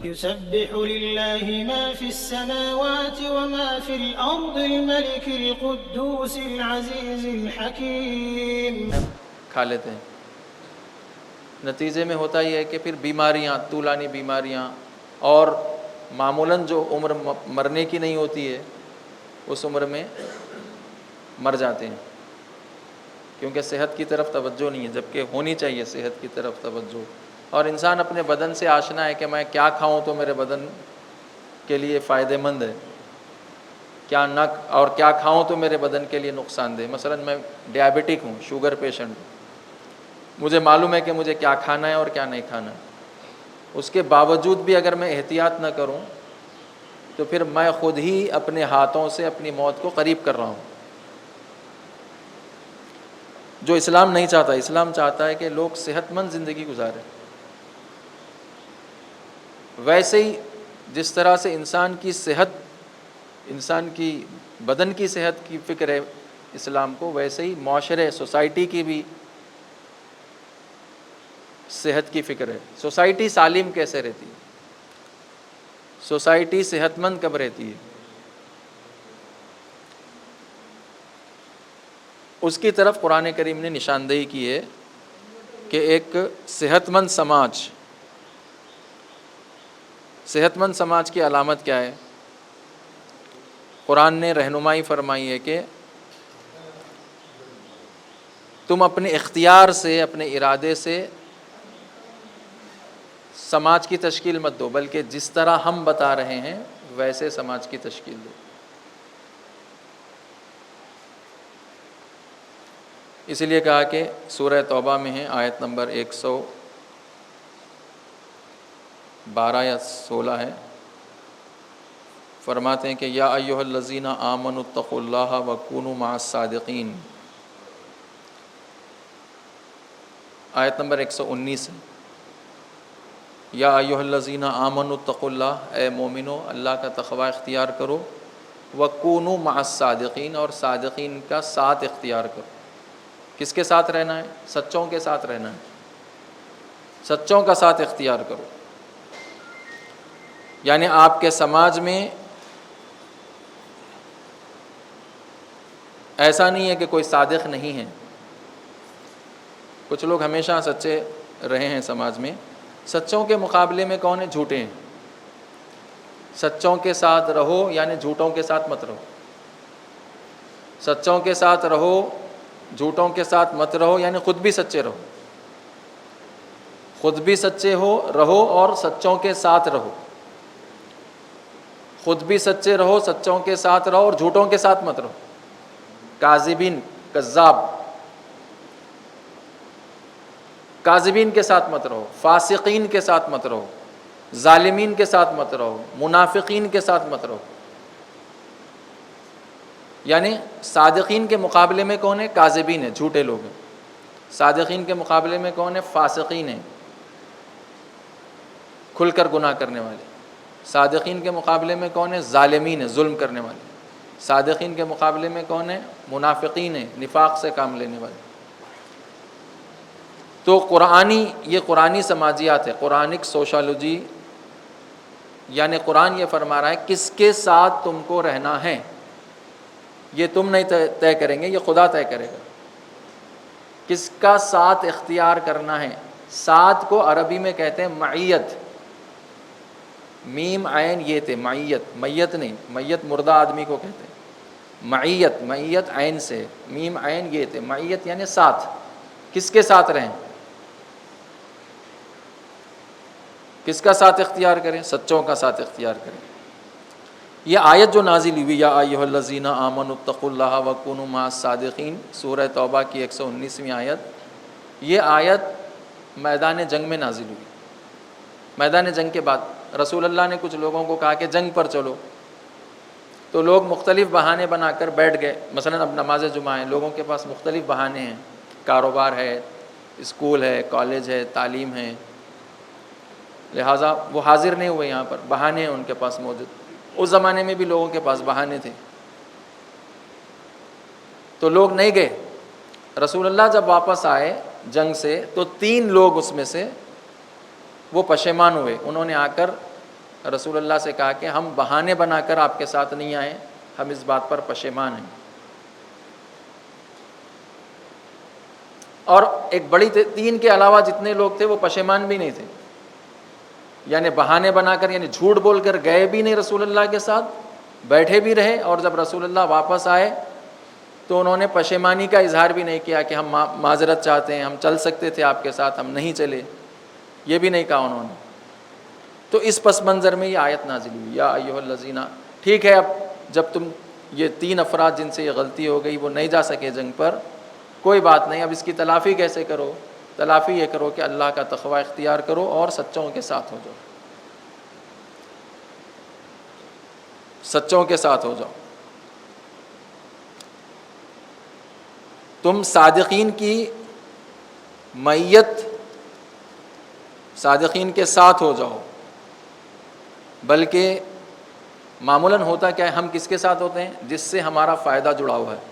يسبح لله ما في السماوات وما في الأرض الملك القدوس العزيز الحكيم. کھا لیتے ہیں. نتیجے میں ہوتا یہ ہے کہ پھر بیماریاں، طولانی بیماریاں، اور معمولاً جو عمر مرنے کی نہیں ہوتی ہے اس عمر میں مر جاتے ہیں، کیونکہ صحت کی طرف توجہ نہیں ہے، جبکہ ہونی چاہیے صحت کی طرف توجہ. اور انسان اپنے بدن سے آشنا ہے کہ میں کیا کھاؤں تو میرے بدن کے لیے فائدہ مند ہے، کیا نہ، اور کیا کھاؤں تو میرے بدن کے لیے نقصان دہ. مثلا میں ڈیابیٹک ہوں، شوگر پیشنٹ ہوں، مجھے معلوم ہے کہ مجھے کیا کھانا ہے اور کیا نہیں کھانا ہے. اس کے باوجود بھی اگر میں احتیاط نہ کروں تو پھر میں خود ہی اپنے ہاتھوں سے اپنی موت کو قریب کر رہا ہوں، جو اسلام نہیں چاہتا. اسلام چاہتا ہے کہ لوگ صحت مند زندگی گزاریں. ویسے ہی جس طرح سے انسان کی صحت، انسان کی بدن کی صحت کی فکر ہے اسلام کو، ویسے ہی معاشرے، سوسائٹی کی بھی صحت کی فکر ہے. سوسائٹی سالم کیسے رہتی ہے، سوسائٹی صحت مند کب رہتی ہے، اس کی طرف قرآن کریم نے نشاندہی کی ہے کہ ایک صحت مند سماج، صحت مند سماج کی علامت کیا ہے. قرآن نے رہنمائی فرمائی ہے کہ تم اپنے اختیار سے، اپنے ارادے سے سماج کی تشکیل مت دو، بلکہ جس طرح ہم بتا رہے ہیں ویسے سماج کی تشکیل دو. اسی لیے کہا کہ سورہ توبہ میں ہے، آیت نمبر 112 یا 16 ہے، فرماتے ہیں کہ یا ایھا الذین آمنوا اتقوا اللہ وکونوا مع الصادقین. آیت نمبر 119 ہے، یا ایھا الذین آمنوا اتقوا اللہ، اے مومنو اللہ کا تقوی اختیار کرو، وکونوا مع الصادقین، اور صادقین کا ساتھ اختیار کرو. کس کے ساتھ رہنا ہے؟ سچوں کے ساتھ رہنا ہے، سچوں کا ساتھ اختیار کرو. یعنی آپ کے سماج میں ایسا نہیں ہے کہ کوئی صادق نہیں ہے. کچھ لوگ ہمیشہ سچے رہے ہیں سماج میں. سچوں کے مقابلے میں کون ہے؟ جھوٹے ہیں. سچوں کے ساتھ رہو یعنی جھوٹوں کے ساتھ مت رہو. سچوں کے ساتھ رہو، جھوٹوں کے ساتھ مت رہو، یعنی خود بھی سچے رہو. خود بھی سچے رہو اور سچوں کے ساتھ رہو. خود بھی سچے رہو، سچوں کے ساتھ رہو، اور جھوٹوں کے ساتھ مت رہو. کاذبین، کاذبین کے ساتھ مت رہو، فاسقین کے ساتھ مت رہو، ظالمین کے ساتھ مت رہو، منافقین کے ساتھ مت رہو. یعنی صادقین کے مقابلے میں کون ہے؟ کاذبین ہے، جھوٹے لوگ ہیں. صادقین کے مقابلے میں کون ہے؟ فاسقین ہیں، کھل کر گناہ کرنے والے. صادقین کے مقابلے میں کون ہے؟ ظالمین ہیں، ظلم کرنے والے. صادقین کے مقابلے میں کون ہے؟ منافقین ہیں، نفاق سے کام لینے والے. تو یہ قرآنی سماجیات ہے، قرآنک سوشالوجی. یعنی قرآن یہ فرما رہا ہے کس کے ساتھ تم کو رہنا ہے، یہ تم نہیں طے کریں گے، یہ خدا طے کرے گا. کس کا ساتھ اختیار کرنا ہے. ساتھ کو عربی میں کہتے ہیں معیت. میم عین یہ تھے، معیت، میت نہیں، میت مردہ آدمی کو کہتے ہیں. معیت، معیت عین سے، میم عین یہ تھے، معیت یعنی ساتھ. کس کے ساتھ رہیں؟ کس کا ساتھ اختیار کریں؟ سچوں کا ساتھ اختیار کریں. یہ آیت جو نازل ہوئی، یا ایھا الذین آمنوا اتقوا اللہ وکونوا مع الصادقین، سورہ توبہ کی 119ویں آیت. یہ آیت میدان جنگ میں نازل ہوئی. میدان جنگ کے بعد رسول اللہ نے کچھ لوگوں کو کہا کہ جنگ پر چلو، تو لوگ مختلف بہانے بنا کر بیٹھ گئے. مثلا اب نماز جمعہ ہے، لوگوں کے پاس مختلف بہانے ہیں، کاروبار ہے، اسکول ہے، کالج ہے، تعلیم ہے، لہٰذا وہ حاضر نہیں ہوئے. یہاں پر بہانے ہیں ان کے پاس موجود. اس زمانے میں بھی لوگوں کے پاس بہانے تھے، تو لوگ نہیں گئے. رسول اللہ جب واپس آئے جنگ سے تو 3 لوگ اس میں سے وہ پشیمان ہوئے. انہوں نے آ کر رسول اللہ سے کہا کہ ہم بہانے بنا کر آپ کے ساتھ نہیں آئے، ہم اس بات پر پشیمان ہیں۔ اور ایک بڑی 3 کے علاوہ جتنے لوگ تھے وہ پشیمان بھی نہیں تھے، یعنی بہانے بنا کر، یعنی جھوٹ بول کر گئے بھی نہیں رسول اللہ کے ساتھ، بیٹھے بھی رہے، اور جب رسول اللہ واپس آئے تو انہوں نے پشیمانی کا اظہار بھی نہیں کیا کہ ہم معذرت چاہتے ہیں، ہم چل سکتے تھے آپ کے ساتھ، ہم نہیں چلے، یہ بھی نہیں کہا انہوں نے۔ تو اس پس منظر میں یہ آیت نازل ہوئی، یا ایھا الذین، ٹھیک ہے اب جب تم یہ 3 افراد جن سے یہ غلطی ہو گئی وہ نہیں جا سکے جنگ پر، کوئی بات نہیں، اب اس کی تلافی کیسے کرو؟ تلافی یہ کرو کہ اللہ کا تقوی اختیار کرو اور سچوں کے ساتھ ہو جاؤ، سچوں کے ساتھ ہو جاؤ۔ تم صادقین کی معیت، صادقین کے ساتھ ہو جاؤ۔ بلکہ معمولاً ہوتا کیا ہے، ہم کس کے ساتھ ہوتے ہیں؟ جس سے ہمارا فائدہ جڑا ہوا ہے،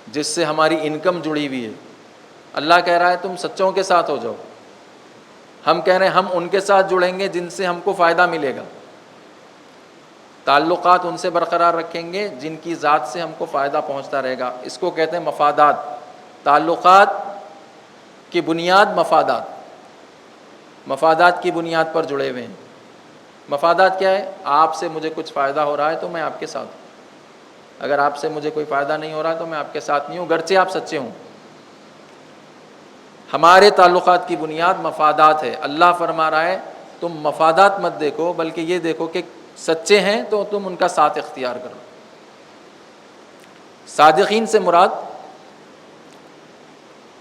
جس سے ہماری انکم جڑی ہوئی ہے۔ اللہ کہہ رہا ہے تم سچوں کے ساتھ ہو جاؤ، ہم کہہ رہے ہیں ہم ان کے ساتھ جڑیں گے جن سے ہم کو فائدہ ملے گا، تعلقات ان سے برقرار رکھیں گے جن کی ذات سے ہم کو فائدہ پہنچتا رہے گا۔ اس کو کہتے ہیں مفادات۔ تعلقات کی بنیاد مفادات، مفادات کی بنیاد پر جڑے ہوئے ہیں۔ مفادات کیا ہے؟ آپ سے مجھے کچھ فائدہ ہو رہا ہے تو میں آپ کے ساتھ ہوں، اگر آپ سے مجھے کوئی فائدہ نہیں ہو رہا تو میں آپ کے ساتھ نہیں ہوں، گرچہ آپ سچے ہوں۔ ہمارے تعلقات کی بنیاد مفادات ہے۔ اللہ فرما رہا ہے تم مفادات مت دیکھو، بلکہ یہ دیکھو کہ سچے ہیں تو تم ان کا ساتھ اختیار کرو۔ صادقین سے مراد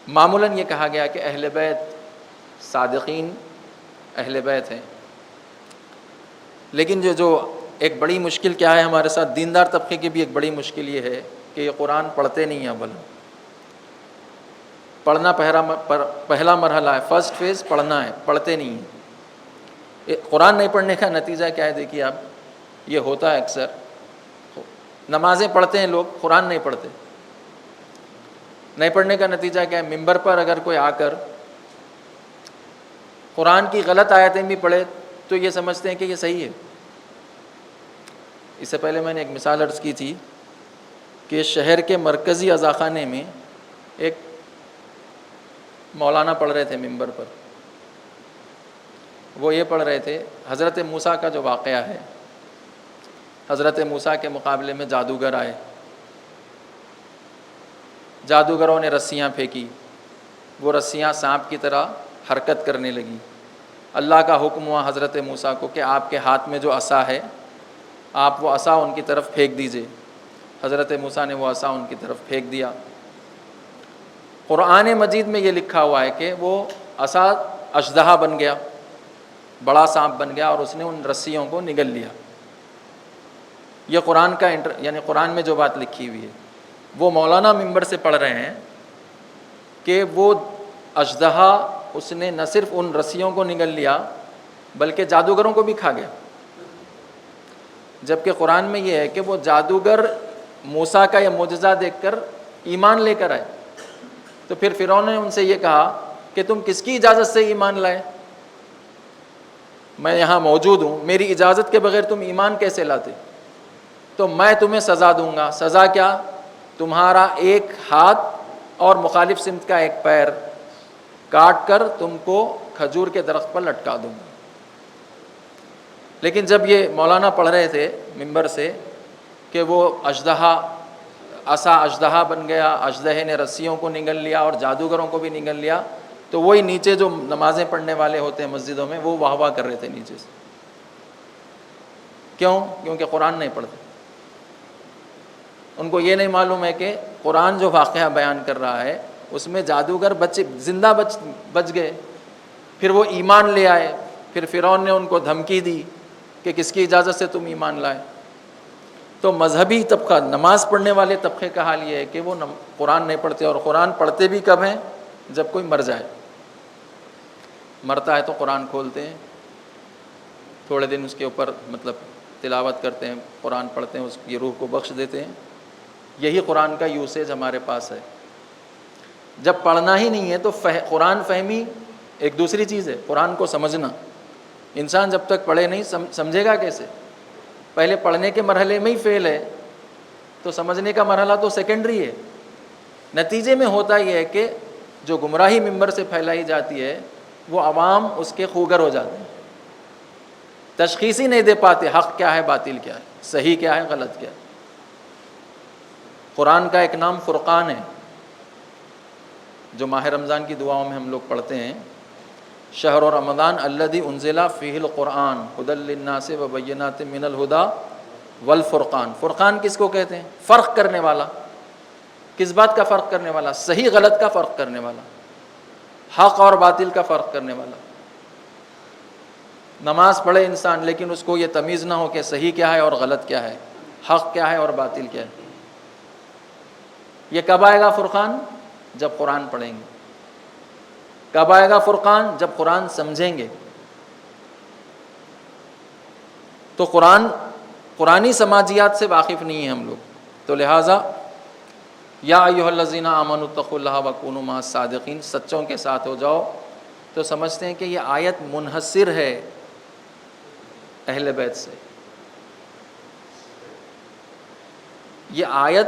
معمولاً یہ کہا گیا کہ اہل بیت، صادقین اہل بیت ہیں، لیکن جو ایک بڑی مشکل کیا ہے ہمارے ساتھ، دیندار طبقے کی بھی ایک بڑی مشکل یہ ہے کہ یہ قرآن پڑھتے نہیں ہیں۔ اولا پڑھنا پہلا مرحلہ ہے، فرسٹ فیز پڑھنا ہے، پڑھتے نہیں ہیں۔ قرآن نہیں پڑھنے کا نتیجہ کیا ہے؟ دیکھیے آپ، یہ ہوتا ہے اکثر، نمازیں پڑھتے ہیں لوگ، قرآن نہیں پڑھتے۔ نہیں پڑھنے کا نتیجہ کیا ہے؟ ممبر پر اگر کوئی آ کر قرآن کی غلط آیتیں بھی پڑھے تو یہ سمجھتے ہیں کہ یہ صحیح ہے۔ اس سے پہلے میں نے ایک مثال عرض کی تھی کہ شہر کے مرکزی عزاخانے میں ایک مولانا پڑھ رہے تھے ممبر پر، وہ یہ پڑھ رہے تھے حضرت موسیٰ کا جو واقعہ ہے، حضرت موسیٰ کے مقابلے میں جادوگر آئے، جادوگروں نے رسیاں پھینکی، وہ رسیاں سانپ کی طرح حرکت کرنے لگی۔ اللہ کا حکم ہوا حضرت موسیٰ کو کہ آپ کے ہاتھ میں جو عصا ہے آپ وہ عصا ان کی طرف پھینک دیجئے۔ حضرت موسیٰ نے وہ عصا ان کی طرف پھینک دیا۔ قرآن مجید میں یہ لکھا ہوا ہے کہ وہ عصا اژدہا بن گیا، بڑا سانپ بن گیا، اور اس نے ان رسیوں کو نگل لیا۔ یہ قرآن کا یعنی قرآن میں جو بات لکھی ہوئی ہے، وہ مولانا ممبر سے پڑھ رہے ہیں کہ وہ اژدہا اس نے نہ صرف ان رسیوں کو نگل لیا بلکہ جادوگروں کو بھی کھا گیا، جبکہ قرآن میں یہ ہے کہ وہ جادوگر موسیٰ کا یہ معجزہ دیکھ کر ایمان لے کر آئے۔ تو پھر فرعون نے ان سے یہ کہا کہ تم کس کی اجازت سے ایمان لائے؟ میں یہاں موجود ہوں، میری اجازت کے بغیر تم ایمان کیسے لاتے؟ تو میں تمہیں سزا دوں گا۔ سزا کیا؟ تمہارا ایک ہاتھ اور مخالف سمت کا ایک پیر کاٹ کر تم کو کھجور کے درخت پر لٹکا دوں گا۔ لیکن جب یہ مولانا پڑھ رہے تھے ممبر سے کہ وہ اژدہا، عصا اژدہا بن گیا، اژدہے نے رسیوں کو نگل لیا اور جادوگروں کو بھی نگل لیا، تو وہی نیچے جو نمازیں پڑھنے والے ہوتے ہیں مسجدوں میں وہ واہ واہ کر رہے تھے نیچے سے۔ کیوں؟ کیونکہ قرآن نہیں پڑھتے۔ ان کو یہ نہیں معلوم ہے کہ قرآن جو واقعہ بیان کر رہا ہے اس میں جادوگر زندہ بچ گئے، پھر وہ ایمان لے آئے، پھر فرعون نے ان کو دھمکی دی کہ کس کی اجازت سے تم ایمان لائے۔ تو مذہبی طبقہ، نماز پڑھنے والے طبقے کا حال یہ ہے کہ وہ قرآن نہیں پڑھتے، اور قرآن پڑھتے بھی کب ہیں؟ جب کوئی مر جائے، مرتا ہے تو قرآن کھولتے ہیں، تھوڑے دن اس کے اوپر تلاوت کرتے ہیں، قرآن پڑھتے ہیں، اس کی روح کو بخش دیتے ہیں۔ یہی قرآن کا یوسیج ہمارے پاس ہے۔ جب پڑھنا ہی نہیں ہے تو قرآن فہمی ایک دوسری چیز ہے، قرآن کو سمجھنا۔ انسان جب تک پڑھے نہیں سمجھے گا کیسے؟ پہلے پڑھنے کے مرحلے میں ہی فیل ہے تو سمجھنے کا مرحلہ تو سیکنڈری ہے۔ نتیجے میں ہوتا یہ ہے کہ جو گمراہی ممبر سے پھیلائی جاتی ہے وہ عوام اس کے خوگر ہو جاتے ہیں، تشخیص ہی نہیں دے پاتے حق کیا ہے باطل کیا ہے، صحیح کیا ہے غلط کیا ہے۔ قرآن کا ایک نام فرقان ہے، جو ماہ رمضان کی دعاؤں میں ہم لوگ پڑھتے ہیں، شہر رمضان الذی انزل فیہ القرآن ھدی للناس وبینات من الھدی والفرقان۔ فرقان کس کو کہتے ہیں؟ فرق کرنے والا۔ کس بات کا فرق کرنے والا؟ صحیح غلط کا فرق کرنے والا، حق اور باطل کا فرق کرنے والا۔ نماز پڑھے انسان لیکن اس کو یہ تمیز نہ ہو کہ صحیح کیا ہے اور غلط کیا ہے، حق کیا ہے اور باطل کیا ہے۔ یہ کب آئے گا فرقان؟ جب قرآن پڑھیں گے۔ کب آئے گا فرقان؟ جب قرآن سمجھیں گے۔ تو قرآنی سماجیات سے واقف نہیں ہیں ہم لوگ، تو لہٰذا یا ایھا الذین آمنوا اتقوا اللہ وکونوا مع الصادقین، سچوں کے ساتھ ہو جاؤ، تو سمجھتے ہیں کہ یہ آیت منحصر ہے اہل بیت سے۔ یہ آیت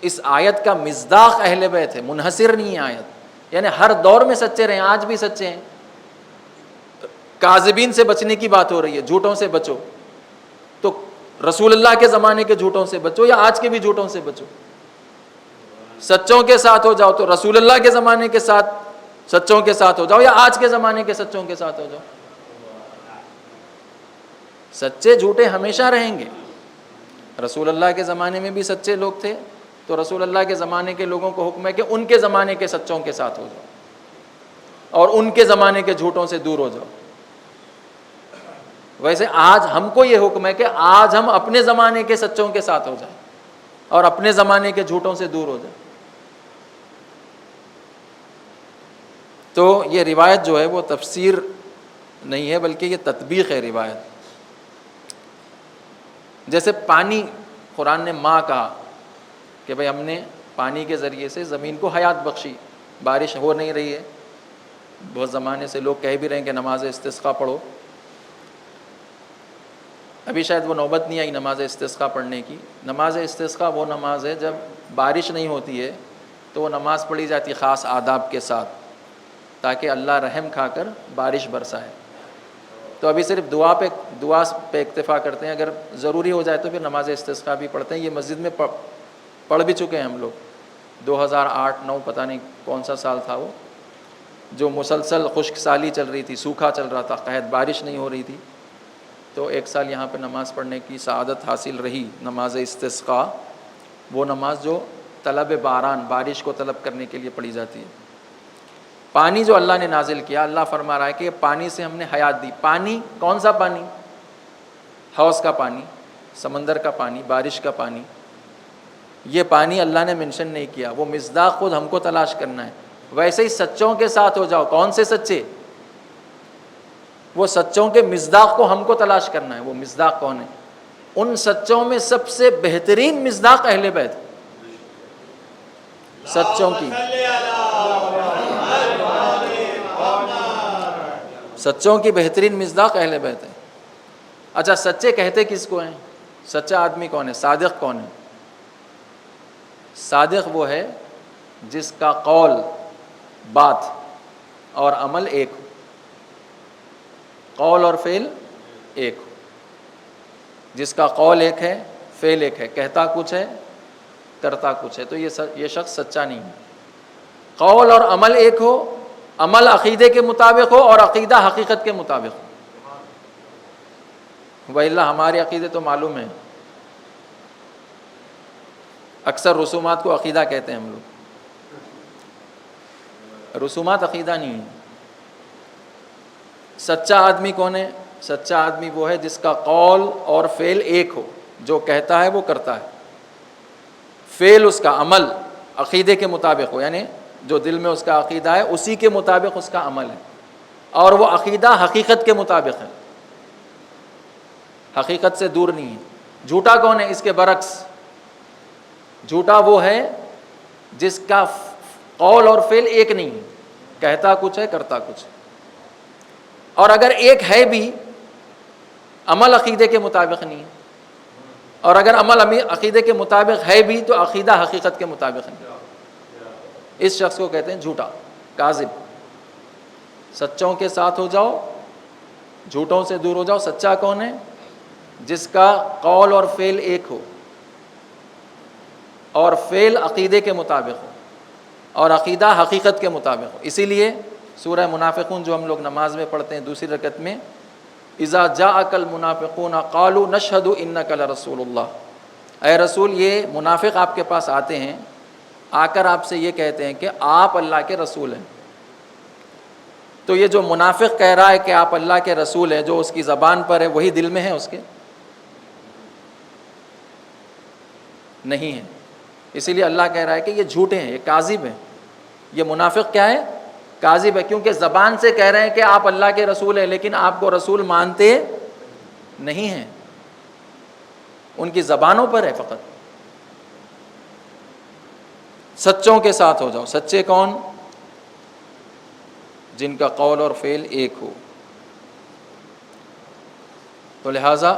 اس آیت کا مصداق اہل بیت ہے، منحصر نہیں ہے آیت، یعنی ہر دور میں سچے رہیں، آج بھی سچے ہیں۔ کاذبین سے بچنے کی بات ہو رہی ہے، جھوٹوں سے بچو، تو رسول اللہ کے زمانے کے جھوٹوں سے بچو یا آج کے بھی جھوٹوں سے بچو؟ سچوں کے ساتھ ہو جاؤ تو رسول اللہ کے زمانے کے ساتھ سچوں کے ساتھ ہو جاؤ یا آج کے زمانے کے سچوں کے ساتھ ہو جاؤ۔ سچے جھوٹے ہمیشہ رہیں گے۔ رسول اللہ کے زمانے میں بھی سچے لوگ تھے، تو رسول اللہ کے زمانے کے لوگوں کو حکم ہے کہ ان کے زمانے کے سچوں کے ساتھ ہو جاؤ اور ان کے زمانے کے جھوٹوں سے دور ہو جاؤ۔ ویسے آج ہم کو یہ حکم ہے کہ آج ہم اپنے زمانے کے سچوں کے ساتھ ہو جائیں اور اپنے زمانے کے جھوٹوں سے دور ہو جائیں۔ تو یہ روایت جو ہے وہ تفسیر نہیں ہے بلکہ یہ تطبیق ہے روایت۔ جیسے پانی، قرآن نے ماں کہا کہ بھئی ہم نے پانی کے ذریعے سے زمین کو حیات بخشی، بارش ہو نہیں رہی ہے، بہت زمانے سے لوگ کہہ بھی رہے ہیں کہ نماز استسقاء پڑھو، ابھی شاید وہ نوبت نہیں آئی نماز استسقاء پڑھنے کی۔ نماز استسقاء وہ نماز ہے جب بارش نہیں ہوتی ہے تو وہ نماز پڑھی جاتی خاص آداب کے ساتھ تاکہ اللہ رحم کھا کر بارش برسائے۔ تو ابھی صرف دعا پہ اکتفا کرتے ہیں، اگر ضروری ہو جائے تو پھر نماز استسقاء بھی پڑھتے ہیں۔ یہ مسجد میں پڑھ بھی چکے ہیں ہم لوگ، 2008-9 پتہ نہیں کون سا سال تھا وہ، جو مسلسل خشک سالی چل رہی تھی، سوکھا چل رہا تھا، قحط بارش نہیں ہو رہی تھی، تو ایک سال یہاں پہ نماز پڑھنے کی سعادت حاصل رہی۔ نماز استسقاء وہ نماز جو طلب باران، بارش کو طلب کرنے کے لیے پڑھی جاتی ہے۔ پانی جو اللہ نے نازل کیا، اللہ فرما رہا ہے کہ پانی سے ہم نے حیات دی۔ پانی کون سا پانی؟ حوض کا پانی، سمندر کا پانی، بارش کا پانی۔ یہ پانی اللہ نے منشن نہیں کیا، وہ مصداق خود ہم کو تلاش کرنا ہے۔ ویسے ہی سچوں کے ساتھ ہو جاؤ۔ کون سے سچے؟ وہ سچوں کے مصداق کو ہم کو تلاش کرنا ہے۔ وہ مصداق کون ہے؟ ان سچوں میں سب سے بہترین مصداق اہل بیت، سچوں کی سچوں کی بہترین مصداق اہل بیت ہے۔ اچھا، سچے کہتے کس کو ہیں؟ سچا آدمی کون ہے؟ صادق کون ہے؟ صادق وہ ہے جس کا قول، بات اور عمل ایک ہو، قول اور فعل ایک ہو۔ جس کا قول ایک ہے، فعل ایک ہے، کہتا کچھ ہے، کرتا کچھ ہے، تو یہ شخص سچا نہیں ہے۔ قول اور عمل ایک ہو، عمل عقیدے کے مطابق ہو اور عقیدہ حقیقت کے مطابق ہو۔ وَإِلَّا ہمارے عقیدے تو معلوم ہیں، اکثر رسومات کو عقیدہ کہتے ہیں ہم لوگ، رسومات عقیدہ نہیں ہے۔ سچا آدمی کون ہے؟ سچا آدمی وہ ہے جس کا قول اور فعل ایک ہو، جو کہتا ہے وہ کرتا ہے، فعل اس کا، عمل عقیدے کے مطابق ہو، یعنی جو دل میں اس کا عقیدہ ہے اسی کے مطابق اس کا عمل ہے، اور وہ عقیدہ حقیقت کے مطابق ہے، حقیقت سے دور نہیں ہے۔ جھوٹا کون ہے؟ اس کے برعکس، جھوٹا وہ ہے جس کا قول اور فعل ایک نہیں ہے، کہتا کچھ ہے، کرتا کچھ ہے۔ اور اگر ایک ہے بھی عمل عقیدے کے مطابق نہیں ہے، اور اگر عمل عقیدے کے مطابق ہے بھی تو عقیدہ حقیقت کے مطابق نہیں، اس شخص کو کہتے ہیں جھوٹا، کاذب۔ سچوں کے ساتھ ہو جاؤ، جھوٹوں سے دور ہو جاؤ۔ سچا کون ہے؟ جس کا قول اور فعل ایک ہو، اور فعل عقیدے کے مطابق ہو، اور عقیدہ حقیقت کے مطابق ہو۔ اسی لیے سورہ منافقون جو ہم لوگ نماز میں پڑھتے ہیں دوسری رکعت میں، اذا جاءک المنافقون قالوا نشہد انک لرسول اللہ، اے رسول یہ منافق آپ کے پاس آتے ہیں، آ کر آپ سے یہ کہتے ہیں کہ آپ اللہ کے رسول ہیں۔ تو یہ جو منافق کہہ رہا ہے کہ آپ اللہ کے رسول ہیں، جو اس کی زبان پر ہے وہی دل میں ہے اس کے؟ نہیں ہے۔ اسی لیے اللہ کہہ رہا ہے کہ یہ جھوٹے ہیں، یہ کاذب ہیں۔ یہ منافق کیا ہے؟ کاذب ہے، کیونکہ زبان سے کہہ رہے ہیں کہ آپ اللہ کے رسول ہیں، لیکن آپ کو رسول مانتے نہیں ہیں، ان کی زبانوں پر ہے فقط۔ سچوں کے ساتھ ہو جاؤ۔ سچے کون؟ جن کا قول اور فعل ایک ہو۔ تو لہٰذا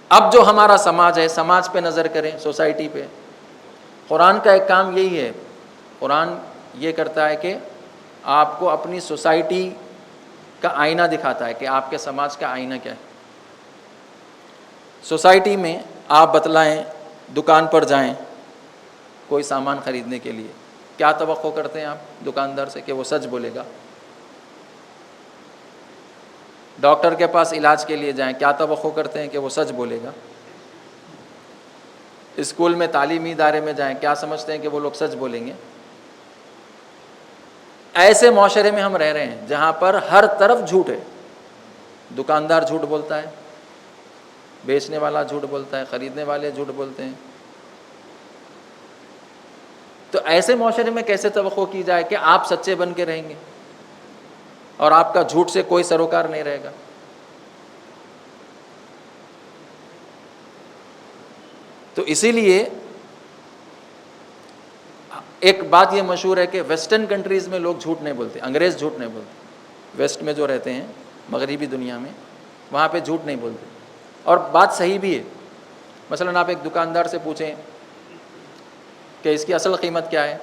اب جو ہمارا سماج ہے، سماج پہ نظر کریں، سوسائٹی پہ۔ قرآن کا ایک کام یہی ہے، قرآن یہ کرتا ہے کہ آپ کو اپنی سوسائٹی کا آئینہ دکھاتا ہے کہ آپ کے سماج کا آئینہ کیا ہے۔ سوسائٹی میں آپ بتلائیں، دکان پر جائیں کوئی سامان خریدنے کے لیے، کیا توقع کرتے ہیں آپ دکاندار سے؟ کہ وہ سچ بولے گا۔ ڈاکٹر کے پاس علاج کے لیے جائیں، کیا توقع کرتے ہیں؟ کہ وہ سچ بولے گا۔ اسکول میں تعلیمی ادارے میں جائیں، کیا سمجھتے ہیں؟ کہ وہ لوگ سچ بولیں گے۔ ایسے معاشرے میں ہم رہ رہے ہیں جہاں پر ہر طرف جھوٹ ہے۔ دکاندار جھوٹ بولتا ہے، بیچنے والا جھوٹ بولتا ہے، خریدنے والے جھوٹ بولتے ہیں۔ تو ایسے معاشرے میں کیسے توقع کی جائے کہ آپ سچے بن کے رہیں گے اور آپ کا جھوٹ سے کوئی سروکار نہیں رہے گا؟ تو اسی لیے ایک بات یہ مشہور ہے کہ ویسٹرن کنٹریز میں لوگ جھوٹ نہیں بولتے، انگریز جھوٹ نہیں بولتے۔ ویسٹ میں جو رہتے ہیں، مغربی دنیا میں، وہاں پہ جھوٹ نہیں بولتے، اور بات صحیح بھی ہے۔ مثلاً آپ ایک دکاندار سے پوچھیں کہ اس کی اصل قیمت کیا ہے،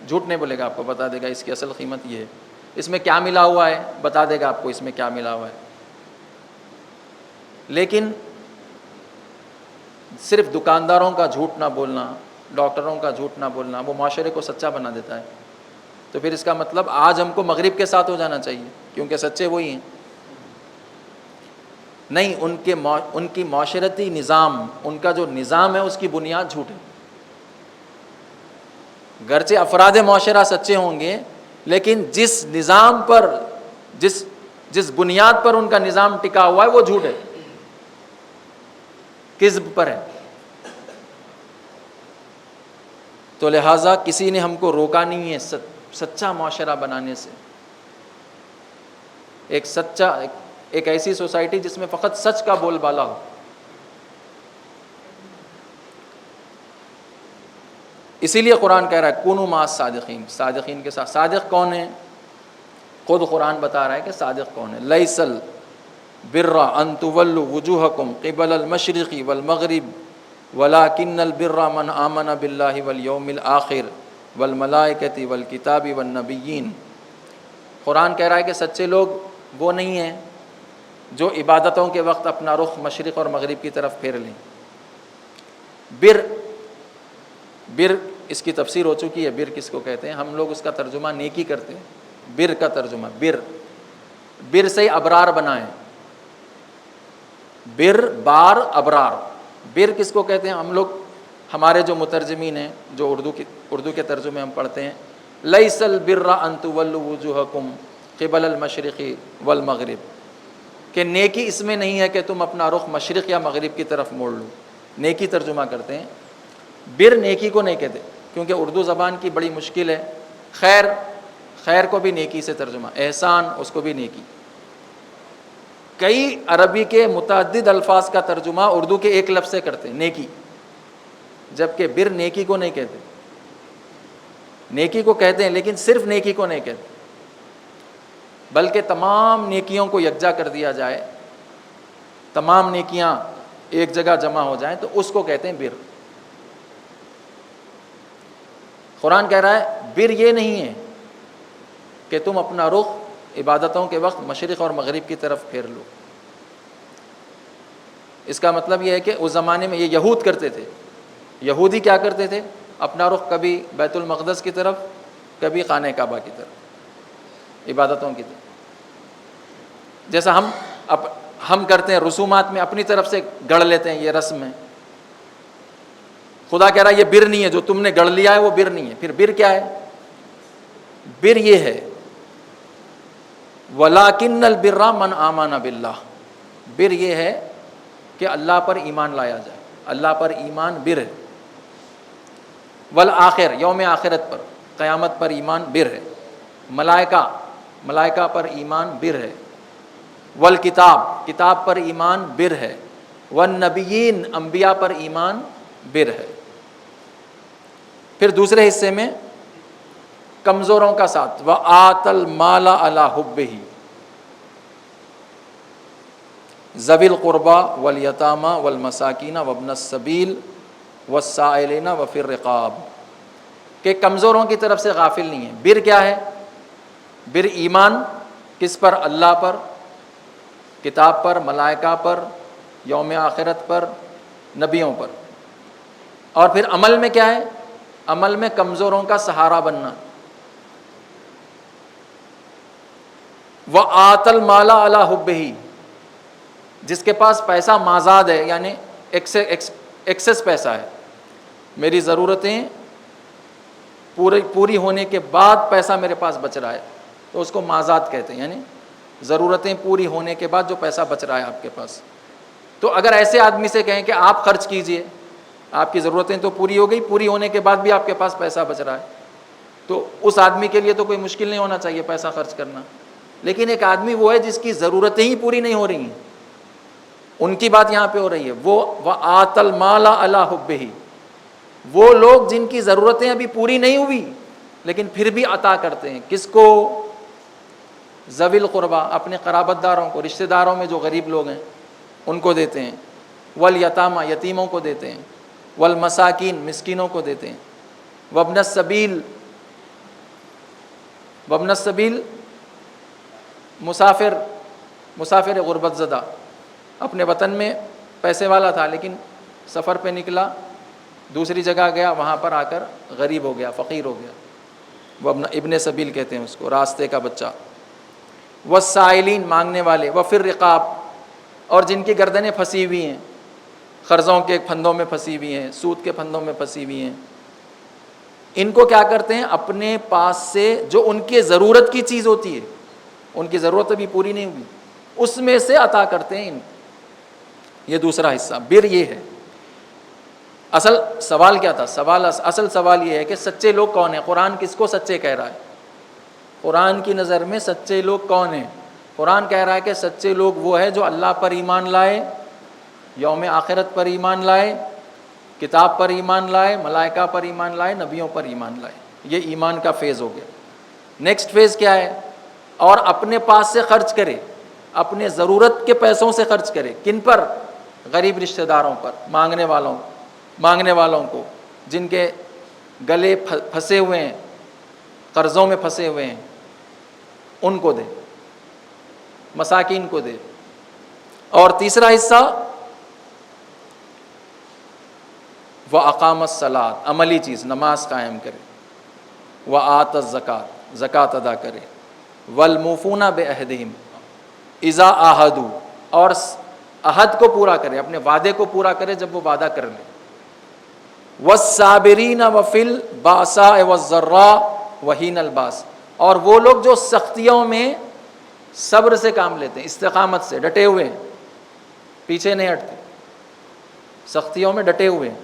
جھوٹ نہیں بولے گا، آپ کو بتا دے گا اس کی اصل قیمت یہ ہے۔ اس میں کیا ملا ہوا ہے، بتا دے گا آپ کو اس میں کیا ملا ہوا ہے۔ لیکن صرف دکانداروں کا جھوٹ نہ بولنا، ڈاکٹروں کا جھوٹ نہ بولنا، وہ معاشرے کو سچا بنا دیتا ہے۔ تو پھر اس کا مطلب آج ہم کو مغرب کے ساتھ ہو جانا چاہیے، کیونکہ سچے وہی ہیں۔ نہیں، ان کی معاشرتی نظام، ان کا جو نظام ہے اس کی بنیاد جھوٹ ہے۔ گرچہ افراد معاشرہ سچے ہوں گے، لیکن جس نظام پر، جس بنیاد پر ان کا نظام ٹکا ہوا ہے وہ جھوٹ ہے، کذب پر ہے۔ تو لہٰذا کسی نے ہم کو روکا نہیں ہے سچا معاشرہ بنانے سے۔ ایک ایسی سوسائٹی جس میں فقط سچ کا بول بالا ہو۔ اسی لیے قرآن کہہ رہا ہے کونوا مع الصادقین، صادقین کے ساتھ۔ صادق کون ہے؟ خود قرآن بتا رہا ہے کہ صادق کون ہے۔ لیس البر ان تولوا وجوہکم قبل المشرق والمغرب ولکن البر من آمن باللہ والیوم الآخر والملائکۃ والکتاب والنبیین۔ قرآن کہہ رہا ہے کہ سچے لوگ وہ نہیں ہیں جو عبادتوں کے وقت اپنا رخ مشرق اور مغرب کی طرف پھیر لیں۔ بر اس کی تفسیر ہو چکی ہے، بر کس کو کہتے ہیں؟ ہم لوگ اس کا ترجمہ نیکی کرتے ہیں۔ بر کا ترجمہ، بر سے ابرار بنائیں، بر بار ابرار۔ بر کس کو کہتے ہیں؟ ہم لوگ، ہمارے جو مترجمین ہیں، جو اردو کے ترجمے ہم پڑھتے ہیں، لیس البر ان تولوا وجوہکم قبل المشرق والمغرب، کہ نیکی اس میں نہیں ہے کہ تم اپنا رخ مشرق یا مغرب کی طرف موڑ لو۔ نیکی ترجمہ کرتے ہیں، بر نیکی کو نہیں کہتے، کیونکہ اردو زبان کی بڑی مشکل ہے۔ خیر کو بھی نیکی سے ترجمہ، احسان اس کو بھی نیکی۔ کئی عربی کے متعدد الفاظ کا ترجمہ اردو کے ایک لفظ سے کرتے ہیں، نیکی، جبکہ بر نیکی کو نہیں کہتے۔ نیکی کو کہتے ہیں لیکن صرف نیکی کو نہیں کہتے۔ بلکہ تمام نیکیوں کو یکجا کر دیا جائے، تمام نیکیاں ایک جگہ جمع ہو جائیں، تو اس کو کہتے ہیں بر۔ قرآن کہہ رہا ہے بر یہ نہیں ہے کہ تم اپنا رخ عبادتوں کے وقت مشرق اور مغرب کی طرف پھیر لو۔ اس کا مطلب یہ ہے کہ اس زمانے میں یہ یہود کرتے تھے۔ یہودی کیا کرتے تھے؟ اپنا رخ کبھی بیت المقدس کی طرف، کبھی خانہ کعبہ کی طرف، عبادتوں کی طرف۔ جیسا ہم کرتے ہیں رسومات میں اپنی طرف سے گڑھ لیتے ہیں، یہ رسم ہے۔ خدا کہہ رہا ہے یہ بر نہیں ہے، جو تم نے گڑھ لیا ہے وہ بر نہیں ہے۔ پھر بر کیا ہے؟ بر یہ ہے وَلَٰكِنَّ الْبِرَّ مَنْ آمَنَ بِاللَّهِ، بر یہ ہے کہ اللہ پر ایمان لایا جائے، اللہ پر ایمان بر ہے۔ والآخر، یوم آخرت پر، قیامت پر ایمان بر ہے۔ ملائکہ پر ایمان بر ہے۔ والکتاب، کتاب پر ایمان بر ہے۔ والنبیین، انبیاء پر ایمان بر ہے۔ پھر دوسرے حصے میں کمزوروں کا ساتھ، وآت المال علی حبہ ذوی القربى والیتامى والمساکین وابن السبیل والسائلین وفی الرقاب، کہ کمزوروں کی طرف سے غافل نہیں ہے۔ بر کیا ہے؟ بر ایمان کس پر؟ اللہ پر، کتاب پر، ملائکہ پر، یوم آخرت پر، نبیوں پر۔ اور پھر عمل میں کیا ہے؟ عمل میں کمزوروں کا سہارا بننا۔ وآت المال علی حبہ، جس کے پاس پیسہ مازاد ہے، یعنی ایکسس پیسہ ہے، میری ضرورتیں پوری ہونے کے بعد پیسہ میرے پاس بچ رہا ہے، تو اس کو مازاد کہتے ہیں، یعنی ضرورتیں پوری ہونے کے بعد جو پیسہ بچ رہا ہے آپ کے پاس۔ تو اگر ایسے آدمی سے کہیں کہ آپ خرچ کیجئے، آپ کی ضرورتیں تو پوری ہو گئی، پوری ہونے کے بعد بھی آپ کے پاس پیسہ بچ رہا ہے، تو اس آدمی کے لیے تو کوئی مشکل نہیں ہونا چاہیے پیسہ خرچ کرنا۔ لیکن ایک آدمی وہ ہے جس کی ضرورتیں ہی پوری نہیں ہو رہی ہیں، ان کی بات یہاں پہ ہو رہی ہے۔ وہ وآت المال علی حبہ، وہ لوگ جن کی ضرورتیں ابھی پوری نہیں ہوئی لیکن پھر بھی عطا کرتے ہیں۔ کس کو؟ ذوی القربہ، اپنے قرابت داروں کو، رشتہ داروں میں جو غریب لوگ ہیں ان کو دیتے ہیں۔ والیتامى، یتیموں کو دیتے ہیں۔ والمساکین، مسکینوں کو دیتے ہیں۔ وابن السبیل، وابن السبیل مسافر غربت زدہ، اپنے وطن میں پیسے والا تھا لیکن سفر پہ نکلا، دوسری جگہ گیا، وہاں پر آ کر غریب ہو گیا، فقیر ہو گیا، وہ ابن سبیل کہتے ہیں اس کو، راستے کا بچہ۔ والسائلین، مانگنے والے۔ وفی الرقاب، اور جن کی گردنیں پھنسی ہوئی ہیں، قرضوں کے پھندوں میں پھنسی ہوئی ہیں، سود کے پھندوں میں پھنسی ہوئی ہیں، ان کو کیا کرتے ہیں؟ اپنے پاس سے جو ان کی ضرورت کی چیز ہوتی ہے، ان کی ضرورت ابھی پوری نہیں ہوئی، اس میں سے عطا کرتے ہیں ان کو۔ یہ دوسرا حصہ بر یہ ہے۔ اصل سوال کیا تھا؟ اصل سوال یہ ہے کہ سچے لوگ کون ہیں؟ قرآن کس کو سچے کہہ رہا ہے؟ قرآن کی نظر میں سچے لوگ کون ہیں؟ قرآن کہہ رہا ہے کہ سچے لوگ وہ ہے جو اللہ پر ایمان لائے، یوم آخرت پر ایمان لائے، کتاب پر ایمان لائے، ملائکہ پر ایمان لائے، نبیوں پر ایمان لائے۔ یہ ایمان کا فیز ہو گیا۔ نیکسٹ فیز کیا ہے؟ اور اپنے پاس سے خرچ کرے، اپنے ضرورت کے پیسوں سے خرچ کرے۔ کن پر؟ غریب رشتہ داروں پر، مانگنے والوں کو، جن کے گلے پھنسے ہوئے ہیں، قرضوں میں پھنسے ہوئے ہیں، ان کو دے، مساکین کو دے۔ اور تیسرا حصہ وَأَقَامَ الصَّلَاةَ، عملی چیز، نماز قائم کرے۔ وَآتَ الزَّکَاةَ، زکوٰۃ ادا کرے۔ وَالْمُوفُونَ بِعَہْدِهِمْ اِذَا عَاهَدُوا، اور عہد کو پورا کرے، اپنے وعدے کو پورا کرے جب وہ وعدہ کر لے۔ وَالصَّابِرِينَ وَفِي الْبَأْسَاءِ وَالضَّرَّاءِ وَحِينَ الْبَأْسِ، اور وہ لوگ جو سختیوں میں صبر سے کام لیتے ہیں، استقامت سے ڈٹے ہوئے ہیں، پیچھے نہیں ہٹتے، سختیوں میں ڈٹے ہوئے ہیں۔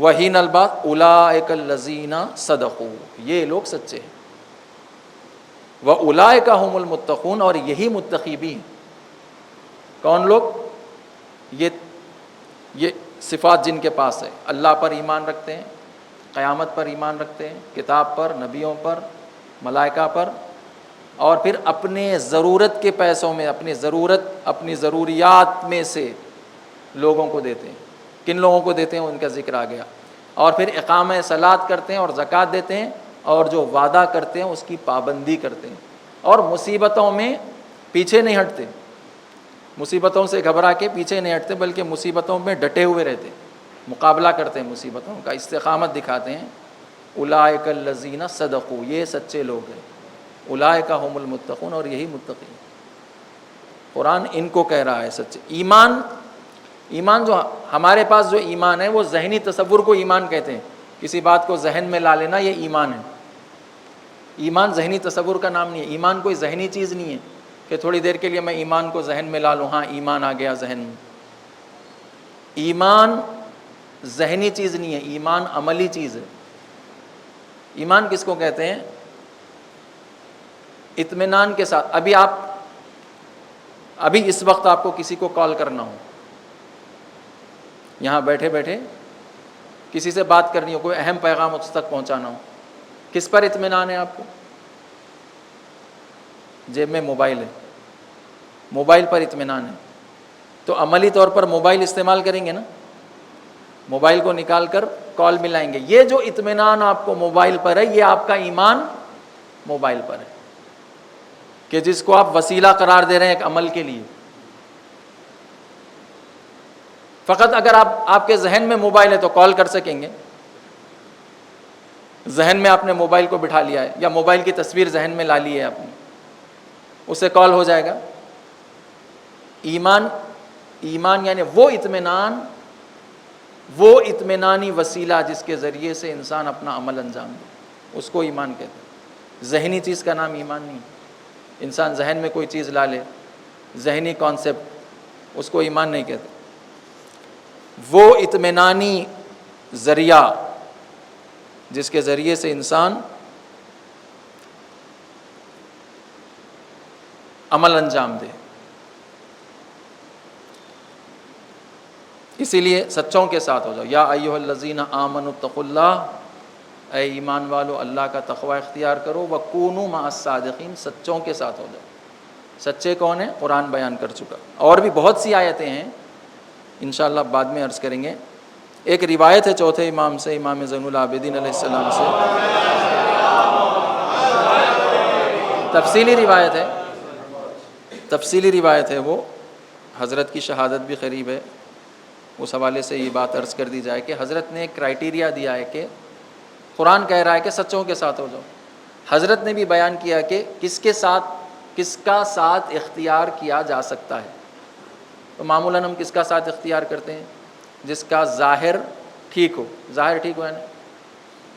وَحِينَ الْبَأْسِ أُولَٰئِكَ الَّذِينَ صَدَقُوا، یہ لوگ سچے ہیں۔ وَأُولَٰئِكَ هُمُ الْمُتَّقُونَ، اور یہی متقی بھی ہیں۔ کون لوگ؟ یہ صفات جن کے پاس ہے، اللہ پر ایمان رکھتے ہیں، قیامت پر ایمان رکھتے ہیں، کتاب پر، نبیوں پر، ملائکہ پر، اور پھر اپنے ضرورت کے پیسوں میں اپنی ضروریات میں سے لوگوں کو دیتے ہیں. کن لوگوں کو دیتے ہیں ان کا ذکر آ گیا. اور پھر اقامہ صلاۃ کرتے ہیں اور زکوٰۃ دیتے ہیں, اور جو وعدہ کرتے ہیں اس کی پابندی کرتے ہیں, اور مصیبتوں میں پیچھے نہیں ہٹتے, مصیبتوں سے گھبرا کے پیچھے نہیں ہٹتے بلکہ مصیبتوں میں ڈٹے ہوئے رہتے, مقابلہ کرتے ہیں مصیبتوں کا, استقامت دکھاتے ہیں. اولئک الذین صدقوا, یہ سچے لوگ ہیں. اولئک هم المتقون, اور یہی متقی ہیں. قرآن ان کو کہہ رہا ہے سچے. ایمان جو ہمارے پاس جو ایمان ہے وہ ذہنی تصور کو ایمان کہتے ہیں. کسی بات کو ذہن میں لا لینا یہ ایمان ہے. ایمان ذہنی تصور کا نام نہیں ہے. ایمان کوئی ذہنی چیز نہیں ہے کہ تھوڑی دیر کے لیے میں ایمان کو ذہن میں لا لوں, ہاں ایمان آ گیا ذہن میں. ایمان ذہنی چیز نہیں ہے, ایمان عملی چیز ہے. ایمان کس کو کہتے ہیں؟ اطمینان کے ساتھ. ابھی اس وقت آپ کو کسی کو کال کرنا ہو, یہاں بیٹھے بیٹھے کسی سے بات کرنی ہو, کوئی اہم پیغام اس تک پہنچانا ہو, کس پر اطمینان ہے آپ کو؟ جیب میں موبائل ہے, موبائل پر اطمینان ہے. تو عملی طور پر موبائل استعمال کریں گے نا, موبائل کو نکال کر کال ملائیں گے. یہ جو اطمینان آپ کو موبائل پر ہے, یہ آپ کا ایمان موبائل پر ہے, کہ جس کو آپ وسیلہ قرار دے رہے ہیں ایک عمل کے لیے. فقط اگر آپ کے ذہن میں موبائل ہے تو کال کر سکیں گے. ذہن میں آپ نے موبائل کو بٹھا لیا ہے, یا موبائل کی تصویر ذہن میں لا لی ہے آپ نے, اس سے کال ہو جائے گا. ایمان یعنی وہ اطمینانی وسیلہ جس کے ذریعے سے انسان اپنا عمل انجام دے, اس کو ایمان کہتے ہیں. ذہنی چیز کا نام ایمان نہیں. انسان ذہن میں کوئی چیز لا لے, ذہنی کانسیپٹ, اس کو ایمان نہیں کہتے. وہ اطمینانی ذریعہ جس کے ذریعے سے انسان عمل انجام دے. اسی لیے سچوں کے ساتھ ہو جاؤ. یا ایھا الذین آمنوا اتقوا اللہ, اے ایمان والو اللہ کا تقوی اختیار کرو. وکونوا مع الصادقین, سچوں کے ساتھ ہو جاؤ. سچے کون ہیں؟ قرآن بیان کر چکا. اور بھی بہت سی آیتیں ہیں, انشاءاللہ بعد میں عرض کریں گے. ایک روایت ہے چوتھے امام سے, امام زین العابدین علیہ السلام سے, تفصیلی روایت ہے وہ, حضرت کی شہادت بھی قریب ہے. اس حوالے سے یہ بات عرض کر دی جائے کہ حضرت نے ایک کرائٹیریا دیا ہے کہ قرآن کہہ رہا ہے کہ سچوں کے ساتھ ہو جاؤ. حضرت نے بھی بیان کیا کہ کس کا ساتھ اختیار کیا جا سکتا ہے. تو معمولاً ہم کس کا ساتھ اختیار کرتے ہیں؟ جس کا ظاہر ٹھیک ہو. ظاہر ٹھیک ہو ہے نا,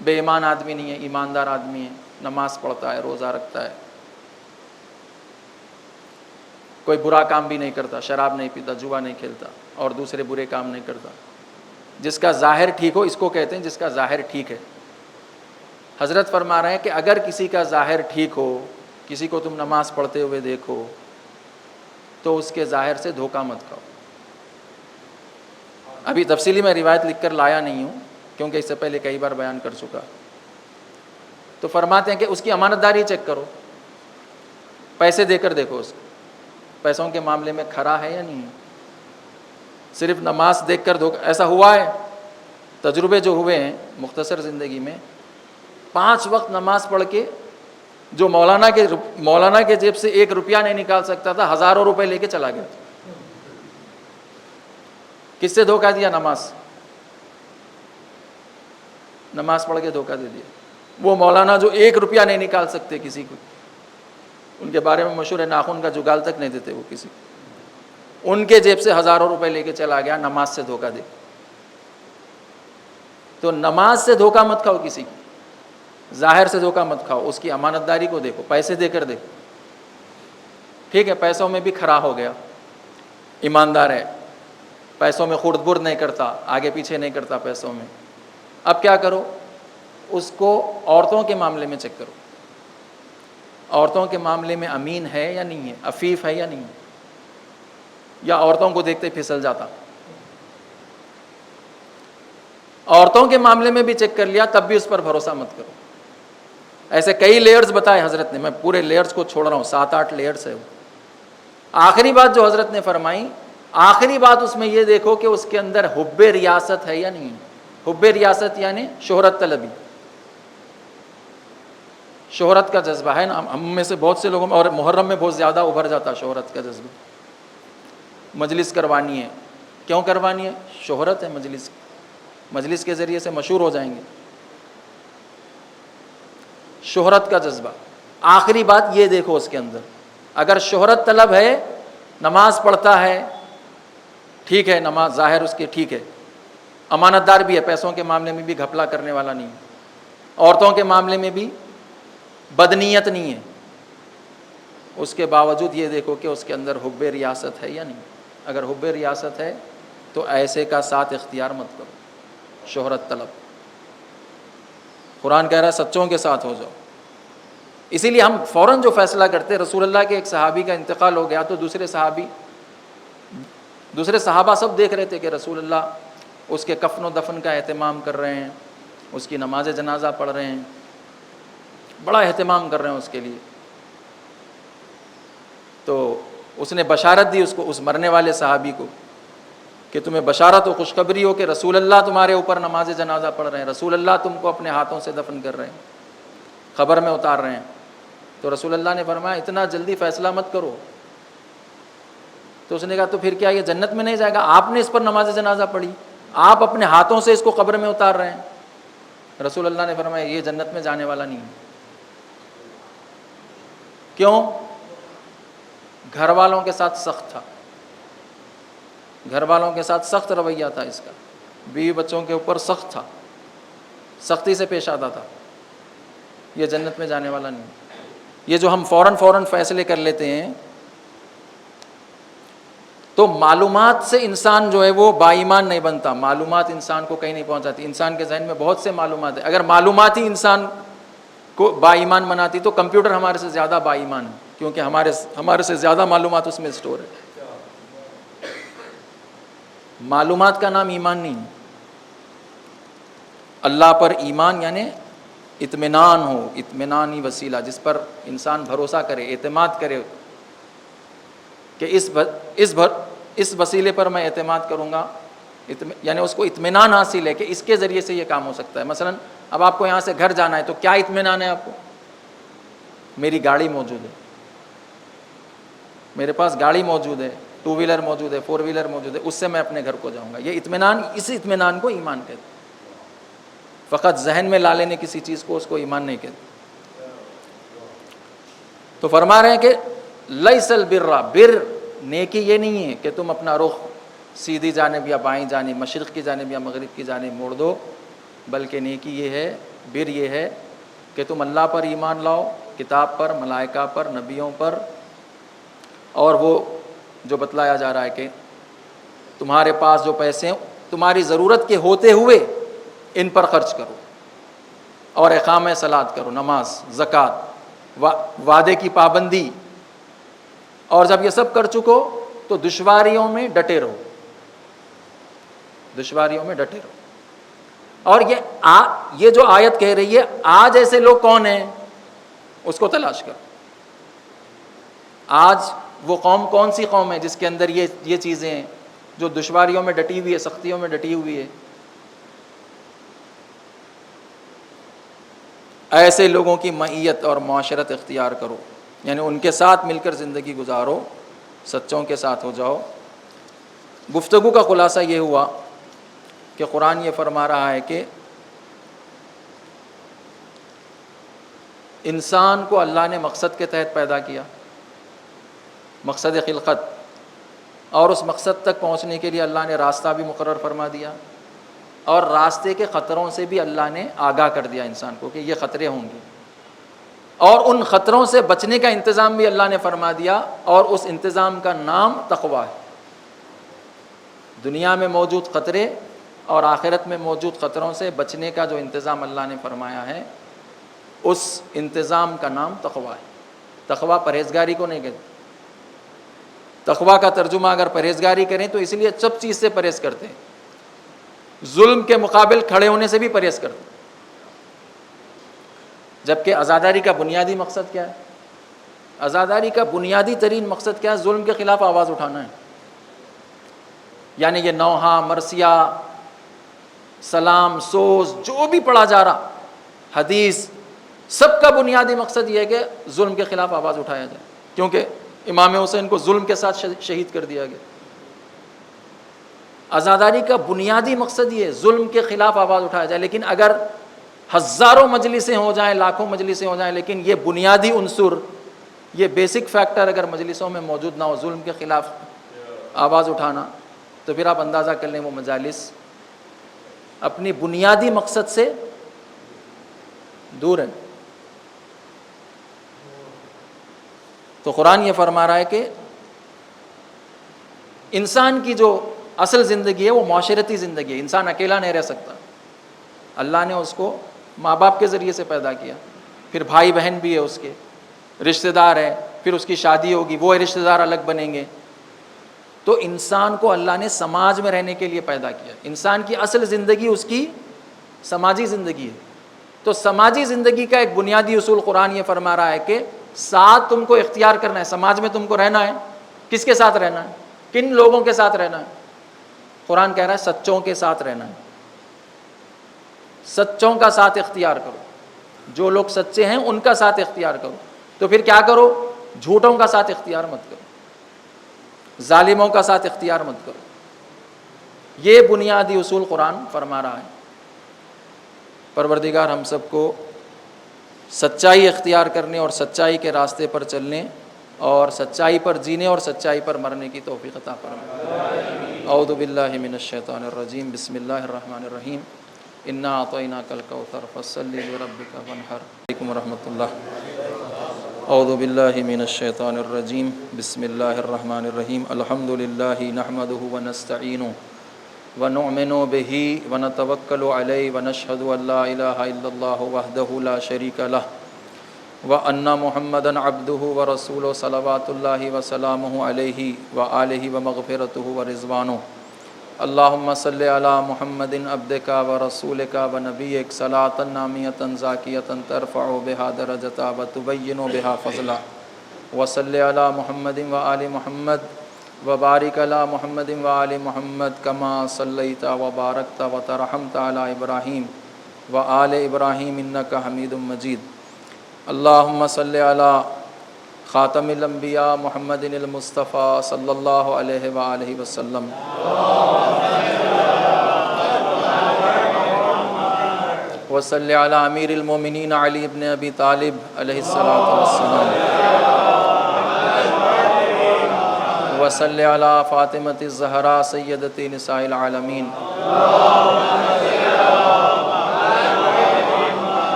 بے ایمان آدمی نہیں ہے, ایماندار آدمی ہے, نماز پڑھتا ہے, روزہ رکھتا ہے, کوئی برا کام بھی نہیں کرتا, شراب نہیں پیتا, جوا نہیں کھیلتا, اور دوسرے برے کام نہیں کرتا. جس کا ظاہر ٹھیک ہو, اس کو کہتے ہیں جس کا ظاہر ٹھیک ہے. حضرت فرما رہے ہیں کہ اگر کسی کا ظاہر ٹھیک ہو, کسی کو تم نماز پڑھتے ہوئے دیکھو, تو اس کے ظاہر سے دھوکہ مت کھاؤ. ابھی تفصیلی میں روایت لکھ کر لایا نہیں ہوں کیونکہ اس سے پہلے کئی بار بیان کر چکا. تو فرماتے ہیں کہ اس کی امانت داری چیک کرو, پیسے دے کر دیکھو اس کو, پیسوں کے معاملے میں کھرا ہے یا نہیں ہے. صرف نماز دیکھ کر دھوکہ, ایسا ہوا ہے, تجربے جو ہوئے ہیں مختصر زندگی میں, 5 وقت نماز پڑھ کے جو مولانا کے جیب سے 1 روپیہ نہیں نکال سکتا تھا, ہزاروں روپے لے کے چلا گیا. کس سے دھوکہ دیا؟ نماز پڑھ کے دھوکہ دے دیا. وہ مولانا جو 1 روپیہ نہیں نکال سکتے کسی کو, ان کے بارے میں مشہور ہے, ناخن کا جگال تک نہیں دیتے وہ کسی کو, ان کے جیب سے ہزاروں روپے لے کے چلا گیا نماز سے دھوکہ دے. تو نماز سے دھوکہ مت کھاؤ کسی کی, ظاہر سے دھوکہ مت کھاؤ, اس کی امانت داری کو دیکھو, پیسے دے کر دیکھو. ٹھیک ہے, پیسوں میں بھی کھرا ہو گیا, ایماندار ہے, پیسوں میں خرد برد نہیں کرتا, آگے پیچھے نہیں کرتا پیسوں میں. اب کیا کرو, اس کو عورتوں کے معاملے میں چیک کرو, عورتوں کے معاملے میں امین ہے یا نہیں ہے, عفیف ہے یا نہیں ہے, یا عورتوں کو دیکھتے پھسل جاتا. عورتوں کے معاملے میں بھی چیک کر لیا, تب بھی اس پر بھروسہ مت کرو. ایسے کئی لیئرز بتائے حضرت نے، میں پورے لیئرز کو چھوڑ رہا ہوں، 7-8 لیئرز ہے وہ۔ آخری بات جو حضرت نے فرمائی، آخری بات اس میں یہ دیکھو کہ اس کے اندر حب ریاست ہے یا نہیں ہے۔ حب ریاست یعنی شہرت طلبی، شہرت کا جذبہ ہے نا، ہم میں سے بہت سے لوگوں میں، اور محرم میں بہت زیادہ ابھر جاتا ہے شہرت کا جذبہ۔ مجلس کروانی ہے، کیوں کروانی ہے؟ شہرت ہے مجلس کے ذریعے سے مشہور ہو جائیں گے، شہرت کا جذبہ۔ آخری بات یہ دیکھو اس کے اندر، اگر شہرت طلب ہے، نماز پڑھتا ہے، ٹھیک ہے، نماز ظاہر اس کی ٹھیک ہے، امانت دار بھی ہے، پیسوں کے معاملے میں بھی گھپلا کرنے والا نہیں ہے، عورتوں کے معاملے میں بھی بدنیت نہیں ہے، اس کے باوجود یہ دیکھو کہ اس کے اندر حب ریاست ہے یا نہیں۔ اگر حب ریاست ہے تو ایسے کا ساتھ اختیار مت کرو، شہرت طلب۔ قرآن کہہ رہا ہے سچوں کے ساتھ ہو جاؤ۔ اسی لیے ہم فوراً جو فیصلہ کرتے، رسول اللہ کے ایک صحابی کا انتقال ہو گیا تو دوسرے صحابہ سب دیکھ رہے تھے کہ رسول اللہ اس کے کفن و دفن کا اہتمام کر رہے ہیں، اس کی نماز جنازہ پڑھ رہے ہیں، بڑا اہتمام کر رہے ہیں اس کے لیے۔ تو اس نے بشارت دی اس کو، اس مرنے والے صحابی کو، کہ تمہیں بشارت و خوشخبری ہو کہ رسول اللہ تمہارے اوپر نماز جنازہ پڑھ رہے ہیں، رسول اللہ تم کو اپنے ہاتھوں سے دفن کر رہے ہیں، قبر میں اتار رہے ہیں۔ تو رسول اللہ نے فرمایا اتنا جلدی فیصلہ مت کرو۔ تو اس نے کہا تو پھر کیا یہ جنت میں نہیں جائے گا؟ آپ نے اس پر نماز جنازہ پڑھی، آپ اپنے ہاتھوں سے اس کو قبر میں اتار رہے ہیں۔ رسول اللہ نے فرمایا یہ جنت میں جانے والا نہیں ہے۔ کیوں؟ گھر والوں کے ساتھ سخت تھا، گھر والوں کے ساتھ سخت رویہ تھا اس کا، بیوی بچوں کے اوپر سخت تھا، سختی سے پیش آتا تھا، یہ جنت میں جانے والا نہیں۔ یہ جو ہم فوراً فیصلے کر لیتے ہیں، تو معلومات سے انسان جو ہے وہ با ایمان نہیں بنتا، معلومات انسان کو کہیں نہیں پہنچاتی۔ انسان کے ذہن میں بہت سے معلومات ہیں، اگر معلومات ہی انسان کو با ایمان بناتی تو کمپیوٹر ہمارے سے زیادہ با ایمان ہے، کیونکہ ہمارے سے زیادہ معلومات اس میں اسٹور ہے۔ معلومات کا نام ایمان نہیں ہے۔ اللہ پر ایمان یعنی اطمینان ہو، اطمینانی وسیلہ، جس پر انسان بھروسہ کرے، اعتماد کرے کہ اس وسیلے پر میں اعتماد کروں گا، یعنی اس کو اطمینان حاصل ہے کہ اس کے ذریعے سے یہ کام ہو سکتا ہے۔ مثلا اب آپ کو یہاں سے گھر جانا ہے تو کیا اطمینان ہے آپ کو؟ میری گاڑی موجود ہے، میرے پاس گاڑی موجود ہے، 2 ویلر موجود ہے، 4 ویلر موجود ہے، اس سے میں اپنے گھر کو جاؤں گا۔ یہ اطمینان، اس اطمینان کو ایمان کہتے ہیں۔ فقط ذہن میں لا لینے کسی چیز کو، اس کو ایمان نہیں کہتے۔ تو فرما رہے ہیں کہ لیس البر، بر نیکی یہ نہیں ہے کہ تم اپنا رخ سیدھی جانب یا بائیں جانب، مشرق کی جانب یا مغرب کی جانب موڑ دو، بلکہ نیکی یہ ہے، بر یہ ہے کہ تم اللہ پر ایمان لاؤ، کتاب پر، ملائکہ پر، نبیوں پر، اور وہ جو بتلایا جا رہا ہے کہ تمہارے پاس جو پیسے ہیں تمہاری ضرورت کے ہوتے ہوئے ان پر خرچ کرو، اور اقامہ صلاۃ کرو، نماز، زکوٰۃ، وعدے کی پابندی، اور جب یہ سب کر چکو تو دشواریوں میں ڈٹے رہو، دشواریوں میں ڈٹے رہو۔ اور یہ جو آیت کہہ رہی ہے آج ایسے لوگ کون ہیں اس کو تلاش کرو۔ آج وہ قوم کون سی قوم ہے جس کے اندر یہ چیزیں ہیں، جو دشواریوں میں ڈٹی ہوئی ہے، سختیوں میں ڈٹی ہوئی ہے؟ ایسے لوگوں کی معیت اور معاشرت اختیار کرو، یعنی ان کے ساتھ مل کر زندگی گزارو، سچوں کے ساتھ ہو جاؤ۔ گفتگو کا خلاصہ یہ ہوا کہ قرآن یہ فرما رہا ہے کہ انسان کو اللہ نے مقصد کے تحت پیدا کیا، مقصد خلقت، اور اس مقصد تک پہنچنے کے لیے اللہ نے راستہ بھی مقرر فرما دیا، اور راستے کے خطروں سے بھی اللہ نے آگاہ کر دیا انسان کو کہ یہ خطرے ہوں گے، اور ان خطروں سے بچنے کا انتظام بھی اللہ نے فرما دیا، اور اس انتظام کا نام تقویٰ ہے۔ دنیا میں موجود خطرے اور آخرت میں موجود خطروں سے بچنے کا جو انتظام اللہ نے فرمایا ہے، اس انتظام کا نام تقویٰ ہے۔ تقویٰ پرہیزگاری کو نہیں کہتے۔ تقویٰ کا ترجمہ اگر پرہیزگاری کریں تو اس لیے سب چیز سے پرہیز کرتے ہیں، ظلم کے مقابل کھڑے ہونے سے بھی پرہیز کرتے ہیں، جبکہ عزاداری کا بنیادی مقصد کیا ہے؟ عزاداری کا بنیادی ترین مقصد کیا ہے؟ ظلم کے خلاف آواز اٹھانا ہے. یعنی یہ نوحہ، مرثیہ، سلام، سوز جو بھی پڑھا جا رہا، حدیث، سب کا بنیادی مقصد یہ ہے کہ ظلم کے خلاف آواز اٹھایا جائے، کیونکہ امام حسین کو ظلم کے ساتھ شہید کر دیا گیا. عزاداری کا بنیادی مقصد یہ ہے، ظلم کے خلاف آواز اٹھایا جائے. لیکن اگر ہزاروں مجلسیں ہو جائیں، لاکھوں مجلسیں ہو جائیں، لیکن یہ بنیادی عنصر، یہ بیسک فیکٹر اگر مجلسوں میں موجود نہ ہو، ظلم کے خلاف آواز اٹھانا، تو پھر آپ اندازہ کر لیں وہ مجالس اپنی بنیادی مقصد سے دور ہیں. تو قرآن یہ فرما رہا ہے کہ انسان کی جو اصل زندگی ہے وہ معاشرتی زندگی ہے. انسان اکیلا نہیں رہ سکتا. اللہ نے اس کو ماں باپ کے ذریعے سے پیدا کیا، پھر بھائی بہن بھی ہے اس کے، رشتہ دار ہے، پھر اس کی شادی ہوگی، وہ رشتہ دار الگ بنیں گے. تو انسان کو اللہ نے سماج میں رہنے کے لیے پیدا کیا. انسان کی اصل زندگی اس کی سماجی زندگی ہے. تو سماجی زندگی کا ایک بنیادی اصول قرآن یہ فرما رہا ہے کہ ساتھ تم کو اختیار کرنا ہے. سماج میں تم کو رہنا ہے. کس کے ساتھ رہنا ہے؟ کن لوگوں کے ساتھ رہنا ہے؟ قرآن کہہ رہا ہے سچوں کے ساتھ رہنا ہے. سچوں کا ساتھ اختیار کرو. جو لوگ سچے ہیں ان کا ساتھ اختیار کرو. تو پھر کیا کرو؟ جھوٹوں کا ساتھ اختیار مت کرو، ظالموں کا ساتھ اختیار مت کرو. یہ بنیادی اصول قرآن فرما رہا ہے. پروردگار ہم سب کو سچائی اختیار کرنے اور سچائی کے راستے پر چلنے اور سچائی پر جینے اور سچائی پر مرنے کی توفیق عطا فرمائے. اعوذ باللہ من الشیطان الرجیم. بسم اللہ الرحمن الرحیم. انا اعطیناک الکوثر فصل لربک وانحر. علیکم ورحمۃ اللہ. اعوذ باللہ من الشیطان الرجیم. بسم اللہ الرحمن الرحیم. الحمد للہ نحمدہ ونستعینہ ونؤمن بہ ونتوکل علیہ ونشہد ان لا الہ الا اللہ وحدہ لا شریک لہ وان محمدا عبدہ ورسولہ صلوات اللہ وسلامہ علیہ وآلہ ومغفرتہ ورضوانہ. اللہم صلی علی محمد عبدک ورسولک ونبیک صلاۃ نامیۃ زاکیۃ ترفع بہا درجۃ وتبین بہا فضلا. وصلی علی محمد وآل محمد وبارک علی محمد وآل محمد کما صلیت وبارکت وترحمت علی ابراہیم وآل ابراہیم انک حمید مجید. اللہم صلی علی خاتم الانبیاء محمد المصطفیٰ صلی اللہ علیہ وآلہ وسلم. وصلی علی امیر المومنین علی ابن ابی طالب علیہ الصلاۃ والسلام. وصلی علی فاطمۃ الزہراء سیدۃ نساء العالمین.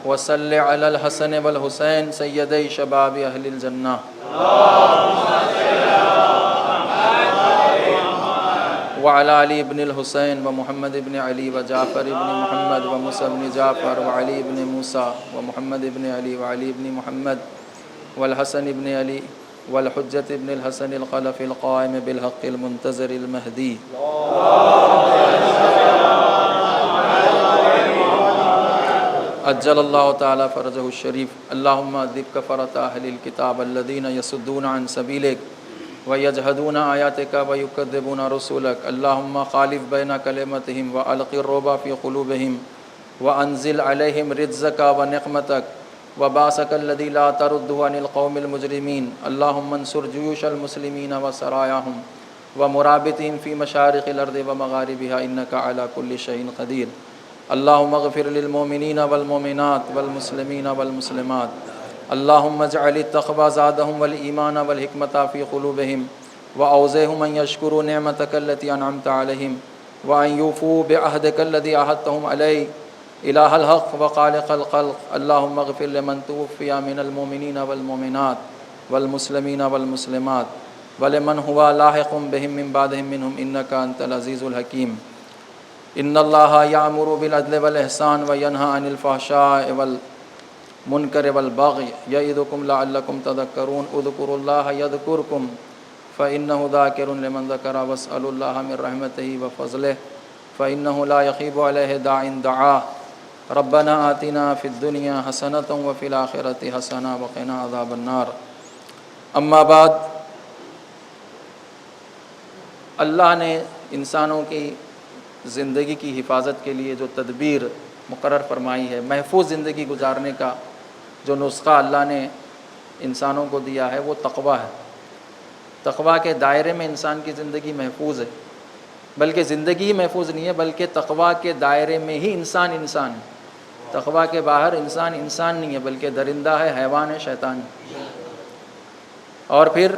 وصلی علی الحسن والحسین سیدی شباب اہل الجنہ. وعلی علی ابن الحسین ومحمد ابن علی وجعفر ابن محمد وموسیٰ ابن جعفر وعلی ابن موسیٰ ومحمد ابن علی وعلی ابن محمد والحسن ابن علی والحجة ابن الحسن الخلف القائم بالحق المنتظر المہدی. عجل اللہ تعالی فرجہ الشریف. اللہم ذب کفرۃ اہل الکتاب الذین یصدون عن سبیلک ویجحدون آیاتک ویکذبون رسولک. اللہم خالف بین کلمتہم والق الرعب فی قلوبہم وانزل علیہم رجزک ونقمتک وباسک الذی لا ترد عن القوم المجرمین. اللہم انصر جیوش المسلمین وسرایاہم ومرابطہم فی مشارق الارض ومغاربہا انک علی کل شیء قدیر. اللہم اغفر للمؤمنین والمؤمنات والمسلمین والمسلمات. اللہم اجعل التقوی زادہم والایمان والحکمت فی قلوبہم واوزعہم ان یشکروا نعمتک التی انعمت علیہم وان یوفوا بعہدک الذی عاہدتہم علیہ الہ الحق وخالق الخلق. اللہم اغفر لمن توفی من المؤمنین والمؤمنات والمسلمین والمسلمات ولمن ہوا لاحق بہم من بعدہم منہم انک انت العزیز الحکیم. ان اللہ یامر بالعدل والاحسان وینہی عن الفحشاء والمنکر والبغی یعظکم لعلکم تذکرون. اذکروا اللہ یذکرکم فإنہ ذاکر لمن ذکر واسألوا اللہ من رحمتہ وفضلہ فإنہ لا یخیب علیہ داع دعا ربنا آتنا فی الدنیا حسنۃ وفی الآخرۃ حسنۃ وقنا عذاب النار۔ اما بعد، اللہ نے انسانوں کی زندگی کی حفاظت کے لیے جو تدبیر مقرر فرمائی ہے، محفوظ زندگی گزارنے کا جو نسخہ اللہ نے انسانوں کو دیا ہے وہ تقویٰ ہے۔ تقویٰ کے دائرے میں انسان کی زندگی محفوظ ہے، بلکہ زندگی محفوظ نہیں ہے، بلکہ تقویٰ کے دائرے میں ہی انسان ہے۔ تقویٰ کے باہر انسان نہیں ہے، بلکہ درندہ ہے، حیوان ہے، شیطان ہے۔ اور پھر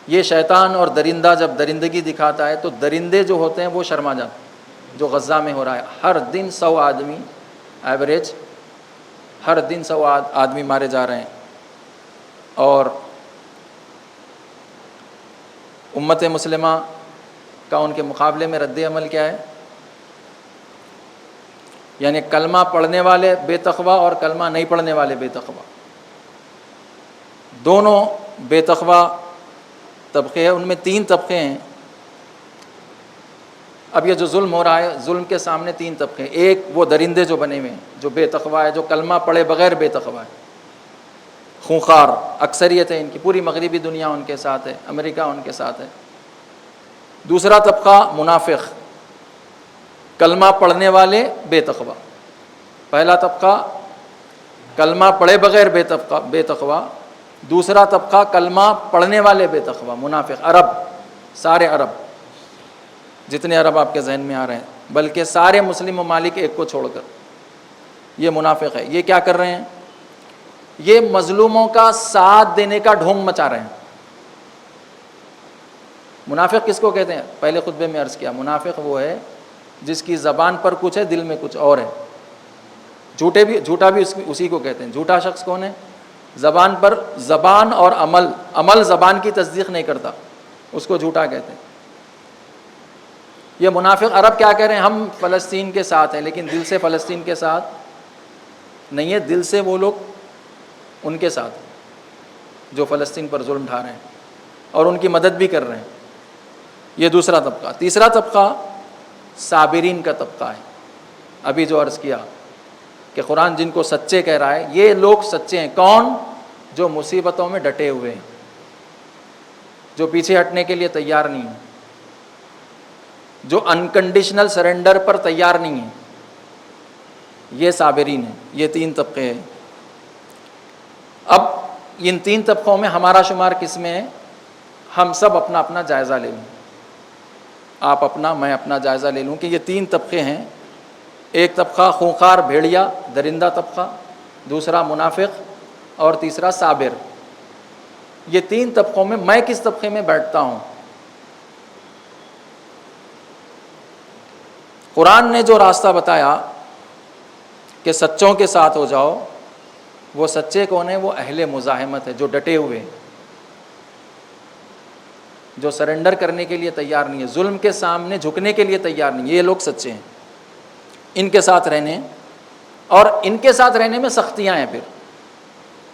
یہ شیطان اور درندہ جب درندگی دکھاتا ہے تو درندے جو ہوتے ہیں وہ شرما جاتے ہیں۔ جو غزہ میں ہو رہا ہے، ہر دن 100 آدمی ایوریج، ہر دن 100 آدمی مارے جا رہے ہیں، اور امت مسلمہ کا ان کے مقابلے میں رد عمل کیا ہے؟ یعنی کلمہ پڑھنے والے بے تقویٰ اور کلمہ نہیں پڑھنے والے بے تقویٰ، دونوں بے تقویٰ طبقے ہیں۔ ان میں 3 طبقے ہیں۔ اب یہ جو ظلم ہو رہا ہے، ظلم کے سامنے 3 طبقے ہیں۔ ایک وہ درندے جو بنے ہوئے ہیں، جو بے تقویٰ ہے، جو کلمہ پڑھے بغیر بے تقویٰ ہے، خونخوار اکثریت ہے ان کی، پوری مغربی دنیا ان کے ساتھ ہے، امریکہ ان کے ساتھ ہے۔ دوسرا طبقہ منافق، کلمہ پڑھنے والے بے تقویٰ۔ پہلا طبقہ کلمہ پڑھے بغیر بے تقویٰ، دوسرا طبقہ کلمہ پڑھنے والے بے تقویٰ، منافق۔ عرب، سارے عرب، جتنے عرب آپ کے ذہن میں آ رہے ہیں، بلکہ سارے مسلم ممالک ایک کو چھوڑ کر، یہ منافق ہے۔ یہ کیا کر رہے ہیں؟ یہ مظلوموں کا ساتھ دینے کا ڈھونگ مچا رہے ہیں۔ منافق کس کو کہتے ہیں؟ پہلے خطبے میں عرض کیا، منافق وہ ہے جس کی زبان پر کچھ ہے، دل میں کچھ اور ہے۔ جھوٹا بھی اسی کو کہتے ہیں۔ جھوٹا شخص کون ہے؟ زبان اور عمل زبان کی تصدیق نہیں کرتا، اس کو جھوٹا کہتے ہیں۔ یہ منافق عرب کیا کہہ رہے ہیں؟ ہم فلسطین کے ساتھ ہیں، لیکن دل سے فلسطین کے ساتھ نہیں ہے، دل سے وہ لوگ ان کے ساتھ جو فلسطین پر ظلم ڈھا رہے ہیں اور ان کی مدد بھی کر رہے ہیں۔ یہ دوسرا طبقہ۔ تیسرا طبقہ صابرین کا طبقہ ہے۔ ابھی جو عرض کیا کہ قرآن جن کو سچے کہہ رہا ہے، یہ لوگ سچے ہیں۔ کون؟ جو مصیبتوں میں ڈٹے ہوئے ہیں، جو پیچھے ہٹنے کے لیے تیار نہیں ہیں، جو انکنڈیشنل سرنڈر پر تیار نہیں ہیں، یہ صابرین ہیں۔ یہ 3 طبقے ہیں۔ اب ان 3 طبقوں میں ہمارا شمار کس میں ہے؟ ہم سب اپنا اپنا جائزہ لے لیں، آپ اپنا، میں اپنا جائزہ لے لوں کہ یہ 3 طبقے ہیں۔ ایک طبقہ خونخوار بھیڑیا درندہ طبقہ، دوسرا منافق، اور تیسرا صابر۔ یہ 3 طبقوں میں کس طبقے میں بیٹھتا ہوں؟ قرآن نے جو راستہ بتایا کہ سچوں کے ساتھ ہو جاؤ، وہ سچے کون ہیں؟ وہ اہل مزاحمت ہے، جو ڈٹے ہوئے ہیں، جو سرنڈر کرنے کے لیے تیار نہیں ہے، ظلم کے سامنے جھکنے کے لیے تیار نہیں ہے۔ یہ لوگ سچے ہیں۔ ان کے ساتھ رہنے، اور ان کے ساتھ رہنے میں سختیاں ہیں۔ پھر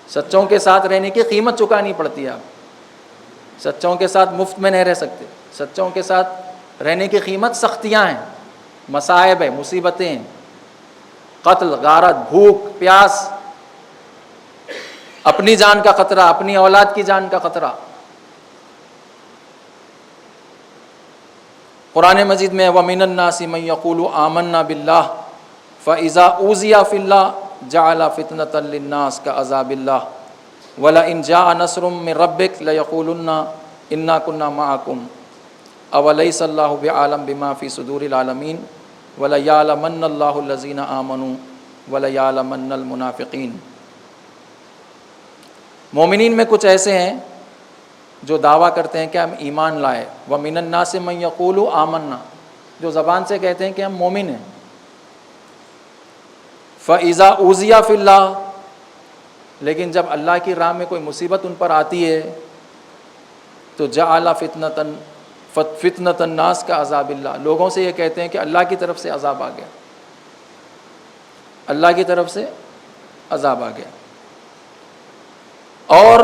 سچوں کے ساتھ رہنے کی قیمت چکانی پڑتی ہے۔ آپ سچوں کے ساتھ مفت میں نہیں رہ سکتے۔ سچوں کے ساتھ رہنے کی قیمت سختیاں ہیں، مصائب ہیں، مصیبتیں ہیں، قتل، غارت، بھوک، پیاس، اپنی جان کا خطرہ، اپنی اولاد کی جان کا خطرہ۔ قرآن مجید میں وَمِنَ النَّاسِ مَن يَقُولُ آمَنَّا بِاللَّهِ فَإِذَا أُوذِيَ فِي اللَّهِ جَعَلَ فِتْنَةً لِلنَّاسِ كَعَذَابِ اللَّهِ وَلَئِن جَاءَ نَصْرٌ مِّن رَّبِّكَ لَيَقُولُنَّ إِنَّا كُنَّا مَعَكُمْ أَوَلَيْسَ اللَّهُ بِعَالِمٍ بِمَا فِي صُدُورِ الْعَالَمِينَ وَلَيَعْلَمَنَّ اللَّهُ الَّذِينَ آمَنُوا وَلَيَعْلَمَنَّ الْمُنَافِقِينَ۔ مومنین میں کچھ ایسے ہیں جو دعویٰ کرتے ہیں کہ ہم ایمان لائے، وَمِنَ النَّاسِ مَن يَقُولُ آمَنَّا، جو زبان سے کہتے ہیں کہ ہم مومن ہیں، فَإِذَا أُوذِيَ فِي اللَّهِ، لیکن جب اللہ کی راہ میں کوئی مصیبت ان پر آتی ہے تو جعل فتنة الناس كعذاب اللہ، لوگوں سے یہ کہتے ہیں کہ اللہ کی طرف سے عذاب آ گیا، اللہ کی طرف سے عذاب آ گیا۔ اور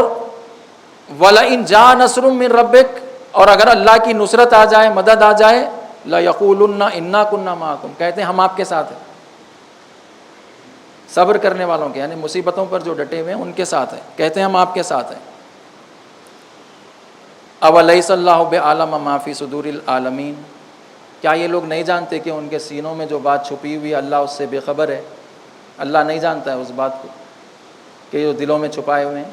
وَلَئِن جَاءَ نَصْرٌ مِّن رَّبِّكَ، اور اگر اللہ کی نصرت آ جائے، مدد آ جائے، لَيَقُولُنَّ إِنَّا كُنَّا مَعَكُمْ، کہتے ہیں ہم آپ کے ساتھ ہیں۔ صبر کرنے والوں کے، یعنی مصیبتوں پر جو ڈٹے ہوئے ہیں ان کے ساتھ ہے۔ کہتے ہیں ہم آپ کے ساتھ ہیں۔ اولیس اللہ بعلم ما فی صدور العالمین، کیا یہ لوگ نہیں جانتے کہ ان کے سینوں میں جو بات چھپی ہوئی ہے اللہ اس سے بے خبر ہے؟ اللہ نہیں جانتا ہے اس بات کو کہ جو دلوں میں چھپائے ہوئے ہیں۔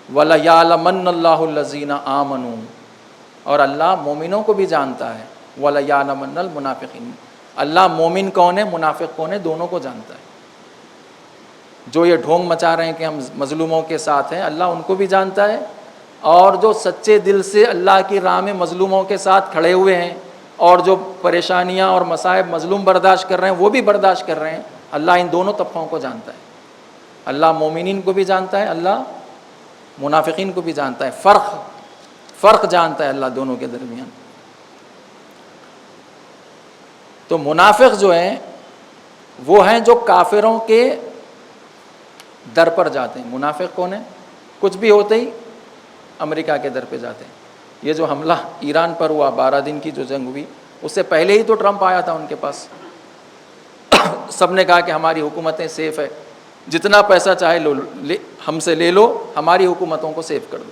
وَلَيَعْلَمَنَّ اللَّهُ الَّذِينَ آمَنُوا، اور اللہ مومنوں کو بھی جانتا ہے۔ وَلَيَعْلَمَنَّ الْمُنَافِقِينَ، اللہ مومن کون ہے منافق کون ہے دونوں کو جانتا ہے۔ جو یہ ڈھونگ مچا رہے ہیں کہ ہم مظلوموں کے ساتھ ہیں، اللہ ان کو بھی جانتا ہے، اور جو سچے دل سے اللہ کی راہ میں مظلوموں کے ساتھ کھڑے ہوئے ہیں اور جو پریشانیاں اور مصائب مظلوم برداشت کر رہے ہیں وہ بھی برداشت کر رہے ہیں، اللہ ان دونوں طبقوں کو جانتا ہے۔ اللہ مومنین کو بھی جانتا ہے، اللہ منافقین کو بھی جانتا ہے، فرق جانتا ہے اللہ دونوں کے درمیان۔ تو منافق جو ہیں وہ ہیں جو کافروں کے در پر جاتے ہیں۔ منافق کون ہے؟ کچھ بھی ہوتے ہی امریکہ کے در پہ جاتے ہیں۔ یہ جو حملہ ایران پر ہوا، 12 دن کی جو جنگ ہوئی، اس سے پہلے ہی تو ٹرمپ آیا تھا ان کے پاس، سب نے کہا کہ ہماری حکومتیں سیف ہے، جتنا پیسہ چاہے لو، ہم سے لے لو، ہماری حکومتوں کو سیف کر دو۔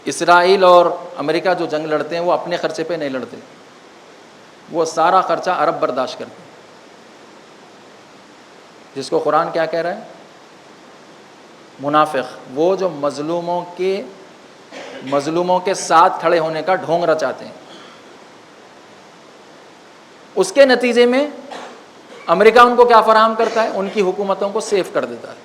اسرائیل اور امریکہ جو جنگ لڑتے ہیں وہ اپنے خرچے پہ نہیں لڑتے، وہ سارا خرچہ عرب برداشت کرتے ہیں، جس کو قرآن کیا کہہ رہا ہے؟ منافق، وہ جو مظلوموں کے ساتھ کھڑے ہونے کا ڈھونگ رچاتے ہیں۔ اس کے نتیجے میں امریکہ ان کو کیا فراہم کرتا ہے؟ ان کی حکومتوں کو سیف کر دیتا ہے۔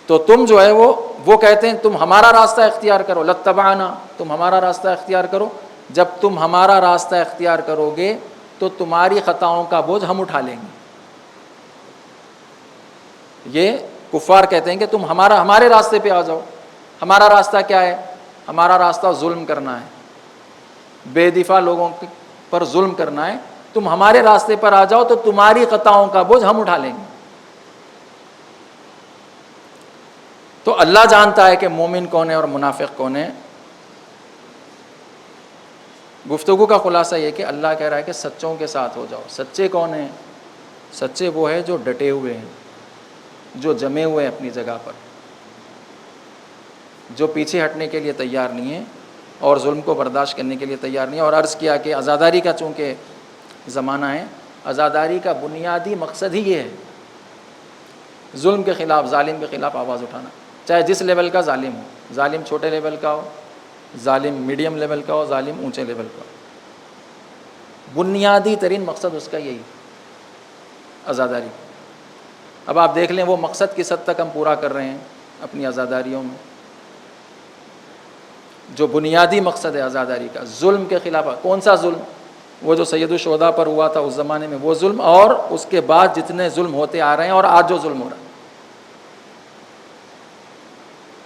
تو تم جو ہے وہ کہتے ہیں تم ہمارا راستہ اختیار کرو، لتبعنا، تم ہمارا راستہ اختیار کرو۔ جب تم ہمارا راستہ اختیار کرو گے تو تمہاری خطاؤں کا بوجھ ہم اٹھا لیں گے۔ یہ کفار کہتے ہیں کہ تم ہمارے راستے پہ آ جاؤ۔ ہمارا راستہ کیا ہے؟ ہمارا راستہ ظلم کرنا ہے، بے دفاع لوگوں پر ظلم کرنا ہے۔ تم ہمارے راستے پر آ جاؤ تو تمہاری خطاؤں کا بوجھ ہم اٹھا لیں گے۔ تو اللہ جانتا ہے کہ مومن کون ہے اور منافق کون ہے۔ گفتگو کا خلاصہ یہ کہ اللہ کہہ رہا ہے کہ سچوں کے ساتھ ہو جاؤ۔ سچے کون ہیں؟ سچے وہ ہیں جو ڈٹے ہوئے ہیں، جو جمے ہوئے ہیں اپنی جگہ پر، جو پیچھے ہٹنے کے لیے تیار نہیں ہیں اور ظلم کو برداشت کرنے کے لیے تیار نہیں ہیں۔ اور عرض کیا کہ عزاداری کا چونکہ زمانہ ہے، عزاداری کا بنیادی مقصد ہی یہ ہے، ظلم کے خلاف، ظالم کے خلاف آواز اٹھانا، چاہے جس لیول کا ظالم ہو، ظالم چھوٹے لیول کا ہو، ظالم میڈیم لیول کا ہو، ظالم اونچے لیول کا ہو، بنیادی ترین مقصد اس کا یہی عزاداری۔ اب آپ دیکھ لیں وہ مقصد کس حد تک ہم پورا کر رہے ہیں اپنی عزاداریوں میں۔ جو بنیادی مقصد ہے عزاداری کا، ظلم کے خلاف۔ کون سا ظلم؟ وہ جو سید الشہداء پر ہوا تھا اس زمانے میں وہ ظلم، اور اس کے بعد جتنے ظلم ہوتے آ رہے ہیں اور آج جو ظلم ہو رہا ہے،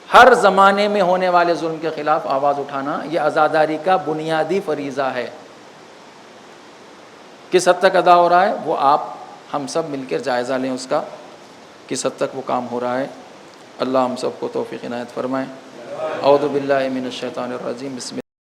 ہر زمانے میں ہونے والے ظلم کے خلاف آواز اٹھانا یہ عزاداری کا بنیادی فریضہ ہے۔ کس حد تک ادا ہو رہا ہے وہ آپ ہم سب مل کر جائزہ لیں اس کا، کس حد تک وہ کام ہو رہا ہے۔ اللہ ہم سب کو توفیق عنایت فرمائے۔ اعوذ باللہ من الشیطان الرجیم، بسم اللہ